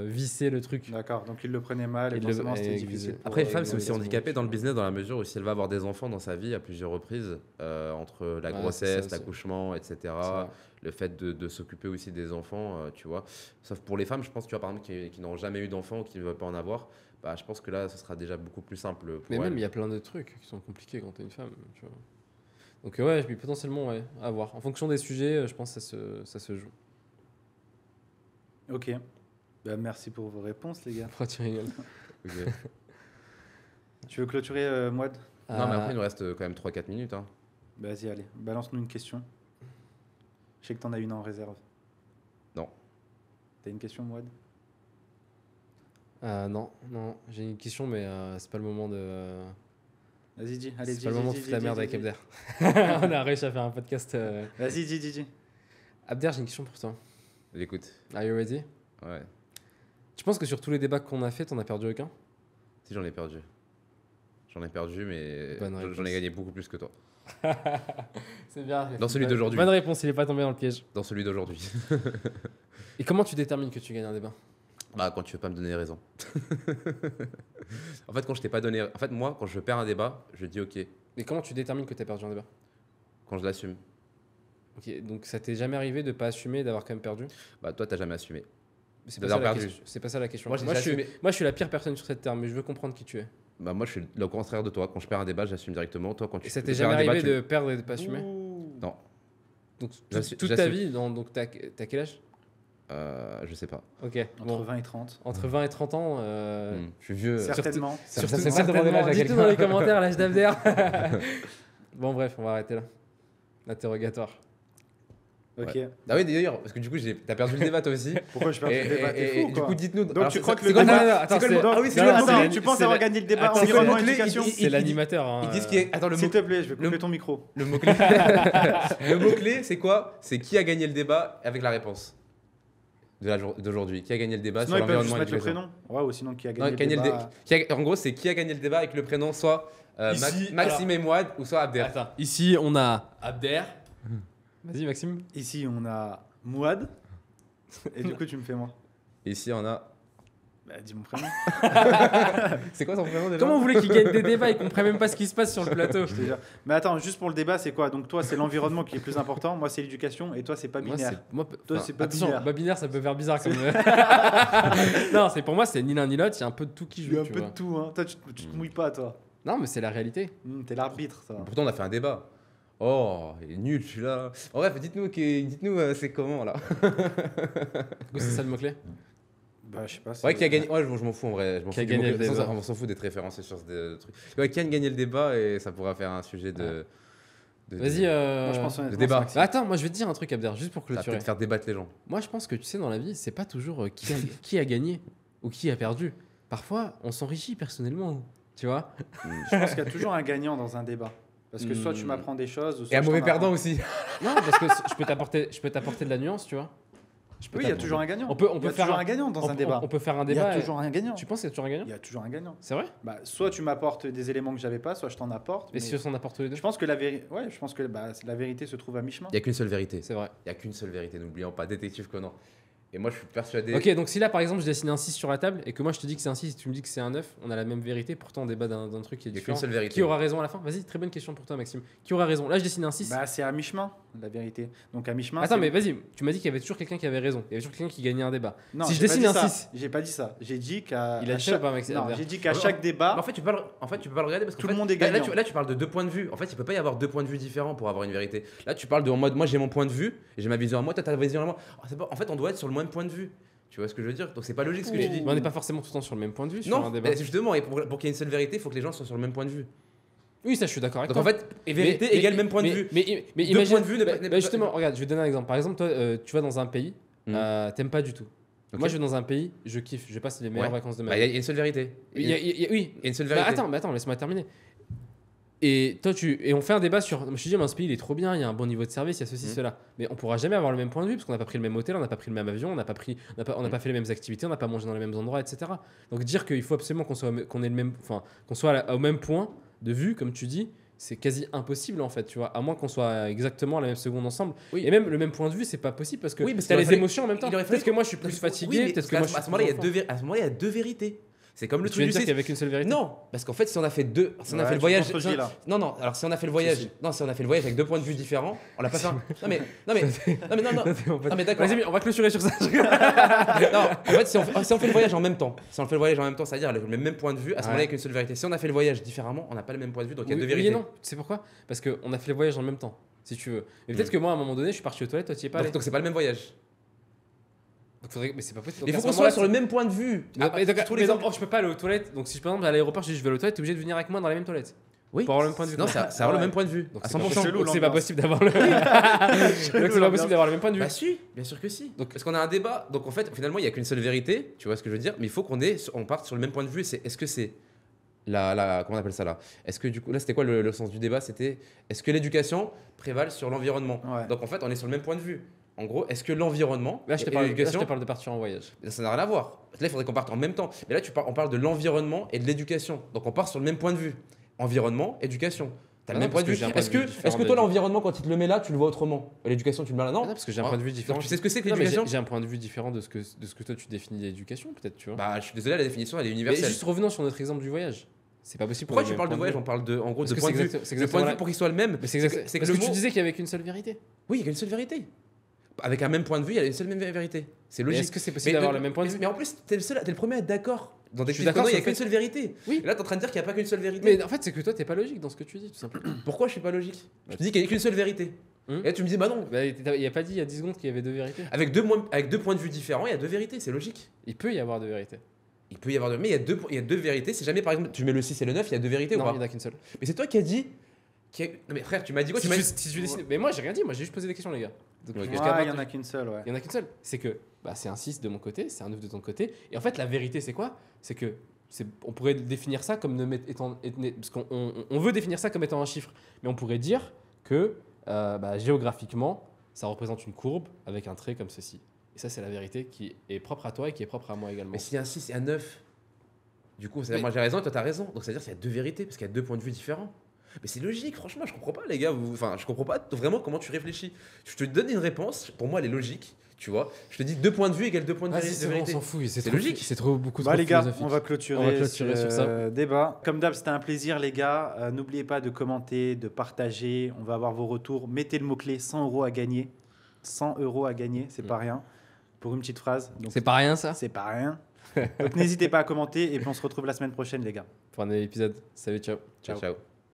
visser le truc. D'accord. Donc il le prenait mal et Et forcément le- c'était et- difficile. pour Après, eux. une femme, c'est non, aussi mais handicapé c'est- dans le business dans la mesure où si elle va avoir des enfants dans sa vie à plusieurs reprises, entre la Ouais, grossesse, c'est ça, l'accouchement, etc., C'est vrai. le fait de s'occuper aussi des enfants, tu vois. Sauf pour les femmes, je pense, tu vois, par exemple, qui n'ont jamais eu d'enfants ou qui ne veulent pas en avoir, bah, je pense que là, ce sera déjà beaucoup plus simple pour Mais elles. même, il y a plein de trucs qui sont compliqués quand t'es une femme. Tu vois. Donc, ouais, puis potentiellement, ouais, à voir. En fonction des sujets, je pense que ça se joue. Ok. Bah, merci pour vos réponses les gars. Pourquoi tu rigoles? Ok. Tu veux clôturer Mouad? Non, mais après, il nous reste quand même 3-4 minutes. Hein. Bah, vas-y, allez, balance-nous une question. Je sais que t'en as une en réserve. Non. T'as une question, Mouad? Non, j'ai une question, mais c'est pas le moment de. Vas-y, dis. Allez, C'est dis. pas le moment de dis, foutre la dis, merde dis, avec dis. Abder. On a réussi à faire un podcast. Vas-y, dis. Abder, j'ai une question pour toi. J'écoute. Are you ready? Ouais. Tu penses que sur tous les débats qu'on a fait, t'en as perdu aucun? Si, j'en ai perdu. J'en ai perdu, mais Bonne j'en ai réponse. gagné beaucoup plus que toi. C'est bien. Dans celui d'aujourd'hui. Bonne réponse, il est pas tombé dans le piège. Dans celui d'aujourd'hui. Et comment tu détermines que tu gagnes un débat? Bah, quand tu veux pas me donner raison. En fait, quand je t'ai pas donné. En fait, moi, quand je perds un débat, je dis ok, Et comment tu détermines que t'as perdu un débat? quand je l'assume. Ok, donc ça t'est jamais arrivé de pas assumer et d'avoir quand même perdu? Bah, toi, t'as jamais assumé. C'est pas, D'avoir ça la perdu. question. C'est pas ça la question. Moi, j'ai je suis, assumé. moi, je suis la pire personne sur cette terre, mais je veux comprendre qui tu es. Bah, moi, je suis le contraire de toi. Quand je perds un débat, j'assume directement. Toi, quand tu Et ça t'est perds jamais un débat, arrivé de perdre et de pas assumer? Non, Donc J'assume- toute ta j'assume. vie, donc t'as quel âge? je sais pas. Ok. Entre Bon, 20 et 30. entre 20 et 30 ans. Je suis vieux. Certainement. Ça Surtout- fait mal de demander l'âge à Dites-nous quelqu'un. dans les commentaires l'âge d'Abder. Bon, bref, on va arrêter là. L'interrogatoire. Ok. Ah oui, d'ailleurs, parce que du coup, t'as perdu le débat toi aussi. Pourquoi je perds le débat? T'es fou, Du quoi. coup, dites-nous. Donc, tu crois que c'est le quoi débat- le- Attends, c'est quoi le c'est- mot- Ah oui, Donc, c'est non, quoi non, le mot- attends, attends, tu penses c'est avoir la- gagné le débat Attends, environnement c'est le mot-clé, éducation? C'est l'animateur. Hein. Ils disent qu'il est. Attends, S'il te plaît, je vais couper ton micro. le mot-clé. Le mot-clé, c'est quoi? C'est qui a gagné le débat avec la réponse d'aujourd'hui. Qui a gagné le débat Sinon, sur ils peuvent juste l'environnement et mettre le l'éducation. prénom. Ouais, ou sinon, qui a Non, gagné le débat? En gros, c'est qui a gagné le débat avec le prénom, soit Ici, Maxime et Mouad, ou soit Abder. Attends, ici on a Abder. Vas-y, Maxime. Ici, on a Mouad. Et du coup, tu me fais moi. Ici, on a. Bah, dis mon prénom. C'est quoi son prénom déjà? Comment vous voulez qu'il gagne des débats et qu'on comprenne même pas ce qui se passe sur le plateau? Je te jure. Mais attends, juste pour le débat, c'est quoi? Donc, toi, c'est l'environnement qui est plus important. Moi, c'est l'éducation. Et toi, c'est pas Moi, binaire. moi, Toi, enfin, c'est pas attention, binaire. pas binaire, ça peut faire bizarre comme. Non, c'est pour moi, c'est ni l'un ni l'autre. Il y a un peu de tout qui Il y joue. a un tu peu vois. de tout. Hein. Toi, tu te mouilles pas, toi. Non, mais c'est la réalité. T'es l'arbitre, ça. Pourtant, on a fait un débat. Oh, il est nul celui-là. En bref, dites-nous c'est comment là. Du coup, c'est ça le mot-clé. Bah, je sais pas. Ouais, qui a gagné. Ouais, je m'en fous en vrai. Je m'en Qui a fous du gagné mot- le débat. On s'en fout d'être référencé sur ce truc. Ouais, qui a gagné le débat et ça pourra faire un sujet de. Vas-y. Moi, je pense honnêtement, débat. c'est Maxime. Bah, attends, moi je vais te dire un truc, Abder, juste pour Ça va clôturer. peut-être faire débattre les gens. Moi, je pense que tu sais, dans la vie, c'est pas toujours qui a gagné ou qui a perdu. Parfois, on s'enrichit personnellement. Tu vois? Je pense qu'il y a toujours un gagnant dans un débat. Parce que soit tu m'apprends des choses, ou soit Et un je mauvais t'en perdant apprends. aussi. Non, parce que je peux t'apporter de la nuance, tu vois. Oui, il y a toujours un gagnant. On peut Il y a faire toujours un gagnant dans un débat. On peut faire un Il y débat. a toujours un gagnant. Tu penses qu'il y a toujours un gagnant? Il y a toujours un gagnant. C'est vrai? Bah, soit tu m'apportes des éléments que j'avais pas, soit je t'en apporte. Et mais si on apporte les deux? je pense que la vérité, ouais, je pense que la vérité se trouve à mi-chemin. Il n'y a qu'une seule vérité. C'est vrai. Il n'y a qu'une seule vérité, n'oublions pas. Détective Conan. Et moi, je suis persuadé. Ok, donc si là par exemple je dessine un 6 sur la table et que moi je te dis que c'est un 6 et tu me dis que c'est un 9, on a la même vérité, pourtant on débat d'un truc qui est Il n'y a différent. qu'une seule vérité. Qui aura raison à la fin? Vas-y, très bonne question pour toi, Maxime. Qui aura raison? Là je dessine un 6. Bah, c'est à mi-chemin, la vérité. Donc à mi-chemin. Attends, c'est- mais vas-y, tu m'as dit qu'il y avait toujours quelqu'un qui avait raison. Il y avait toujours quelqu'un qui gagnait un débat. Non, si je j'ai pas dessine dit un ça. 6, J'ai pas dit ça. J'ai dit qu'à. il a à dit chaque- ou pas, Maxime? Non, j'ai dit qu'à chaque débat. Mais en fait, tu peux pas le regarder parce que Tout le monde est gagnant. Là, tu parles de deux points de vue. En fait, il peut pas y avoir deux points de vue différents pour avoir une vérité. Là, tu parles de en mode, moi j'ai mon point de vue et j'ai ma vision à moi, toi t'as ta vision à moi. En fait, on doit être sur le même point de vue. Tu vois ce que je veux dire? Donc c'est pas logique ce que je dis. Mais on n'est pas forcément tout le temps sur le même point de vue sur un Non, débat. mais justement, et pour qu'il y ait une seule vérité, il faut que les gens soient sur le même point de vue. Oui, ça je suis d'accord avec Donc toi. en fait, et vérité égale même point de vue. Mais Deux imagine, points de vue n'est pas- bah, justement, regarde, je vais te donner un exemple. Par exemple, toi, tu vas dans un pays, t'aimes pas du tout. Ok. Moi, je vais dans un pays, je kiffe, je passe les meilleures Ouais. vacances de ma Bah, vie. il y a une seule vérité. Oui, Il y a une seule vérité. Attends, laisse-moi terminer. Et toi, et on fait un débat sur. Je me suis dit, mais ce pays, il est trop bien, il y a un bon niveau de service, il y a ceci, cela. Mais on pourra jamais avoir le même point de vue parce qu'on n'a pas pris le même hôtel, on n'a pas pris le même avion, on n'a pas fait les mêmes activités, on n'a pas mangé dans les mêmes endroits, etc. Donc dire qu'il faut absolument qu'on ait le même, enfin, qu'on soit au même point de vue, comme tu dis, c'est quasi impossible en fait, tu vois. À moins qu'on soit exactement à la même seconde ensemble. Oui. Et même le même point de vue, c'est pas possible parce que Oui, parce t'as qu'il les aurait fallu- émotions en même temps. il aurait fallu- Peut-être que moi, je suis plus fatigué, Oui, mais peut-être que parce moi, je qu'à suis ce moment-là, il y a plus deux à ce moment-là, il y a deux vérités. C'est comme le Tu truc viens de du dire qu'il y 6. avait qu'une seule vérité. Non, parce qu'en fait, si on a fait deux, si on a Ouais, fait le tu voyage, contredis, là. non, alors si on a fait le voyage, Si. non, si on a fait le voyage avec deux points de vue différents, on l'a pas fait. Non mais d'accord. Les amis, on va clôturer sur ça. Non, en fait, si on fait le voyage en même temps, c'est-à-dire le même point de vue, à ce moment-là, il n'y a qu'une seule vérité. Si on a fait le voyage différemment, on n'a pas le même point de vue, donc il y a deux Oui vérités. et non, tu sais pourquoi? Parce qu'on a fait le voyage en même temps, si tu veux. Mais peut-être que moi, à un moment donné, je suis parti aux toilettes, toi, tu y es pas allé. Donc c'est pas le même voyage. Mais c'est pas possible. Il Donc, faut à qu'on ce soit moment-là, sur le même point de vue. Mais donc, tous mais les donc, exemples. je peux pas aller aux toilettes. Donc si par exemple à l'aéroport je dis je vais aux toilettes, t'es obligé de venir avec moi dans les mêmes toilettes. Oui. Pour avoir le même point de vue. Non, c'est avoir le même point de vue. Donc À c'est pas 100%. possible- Chelou, donc c'est pas l'ambiance. possible d'avoir le. Donc c'est pas possible d'avoir le même point de vue. Bah si, bien sûr que si. Donc- Parce qu'on a un débat. Donc en fait, finalement, il n'y a qu'une seule vérité. Tu vois ce que je veux dire? Mais il faut on parte sur le même point de vue. Est-ce que c'est comment on appelle ça là? Est-ce que du coup, là, c'était quoi le sens du débat? C'était est-ce que l'éducation prévale sur l'environnement? Ouais. Donc en fait, on est sur le même point de vue. En gros, est-ce que l'environnement Là je te et parle l'éducation, de partir en voyage. ça n'a rien à voir. Là, il faudrait qu'on parte en même temps. Mais là, on parle de l'environnement et de l'éducation. Donc on part sur le même point de vue. Environnement, éducation. T'as le Ah même non, point parce de que vue. j'ai un point de vue différent Est-ce que de- toi, l'environnement, quand il te le met là, tu le vois autrement? L'éducation, tu le mets là? Ah Non. non, parce que j'ai un point de vue différent. Donc, tu sais ce que c'est que Non, mais l'éducation? j'ai un point de vue différent de ce que toi tu définis l'éducation, peut-être, tu vois. Bah, je suis désolé, la définition, elle est Mais universelle. juste revenons sur notre exemple du voyage. C'est pas possible. Pourquoi qu'on ait tu le parles de même voyage? point On parle en gros Parce de que point de c'est vue. exact- c'est Le point de exactement vue pour qu'il soit le même. Mais c'est exact- c'est parce le que tu mot- disais qu'il y avait qu'une seule vérité. Oui, il y a une seule vérité. Avec un même point de vue, il y a une seule même vérité. C'est Mais logique. est-ce que c'est possible d'avoir le même point de vue? Mais en plus, t'es le premier à être d'accord. Dans Je suis Détective d'accord Conan, il y a sur qu'une le seule vérité. Oui. Et là, t'es en train de dire qu'il n'y a pas qu'une seule vérité. Mais en fait, c'est que toi, t'es pas logique dans ce que tu dis, tout simplement. Pourquoi je suis pas logique? Je te dis qu'il n'y a qu'une seule vérité. Hum. Et là, tu me dis, bah non. Bah, il a pas dit il y a 10 secondes qu'il y avait deux vérités. Avec deux points de vue différents, il y a deux vérités, c'est logique. Il peut y avoir deux vérités. Il peut y avoir deux. Mais il y a deux vérités. C'est jamais, par exemple, tu mets le 6 et le 9, il y a deux vérités ou Non, pas? il n'y en a qu'une seule. Mais c'est toi qui as dit. Non, mais frère, tu m'as dit quoi? Tu m'as dit- Si tu décides. Mais moi, j'ai rien dit, moi, j'ai juste posé des questions, les gars. Donc, Ok. jusqu'à Ouais, il y maintenant, en a qu'une seule, ouais. il y en a qu'une seule. C'est que bah, c'est un 6 de mon côté, c'est un 9 de ton côté. Et en fait, la vérité, c'est quoi? C'est que on pourrait définir ça comme parce qu'on veut définir ça comme étant un chiffre. Mais on pourrait dire que géographiquement, ça représente une courbe avec un trait comme ceci. Et ça, c'est la vérité qui est propre à toi et qui est propre à moi également. Mais s'il y a un 6 et un 9, du coup, Mais- moi j'ai raison et toi t'as raison. Donc ça veut dire qu'il y a deux vérités parce qu'il y a deux points de vue différents. Mais c'est logique, franchement, je comprends pas, les gars. Enfin, je comprends pas vraiment comment tu réfléchis. Je te donne une réponse, pour moi, elle est logique, tu vois. Je te dis deux points de vue égale deux points de Vas-y, vérité. c'est bon, on s'en fout. C'est trop logique. C'est trop beaucoup Bah trop les gars, philosophique. on va clôturer, On va clôturer sur ça. débat. Comme d'hab, c'était un plaisir les gars. N'oubliez pas de commenter, de partager. On va avoir vos retours. Mettez le mot-clé 100 € à gagner. 100 € à gagner, c'est pas rien. Pour une petite phrase. Donc, C'est pas rien ça c'est pas rien. Donc n'hésitez pas à commenter et puis on se retrouve la semaine prochaine les gars. pour un nouvel épisode. Salut, ciao. Ciao, ciao.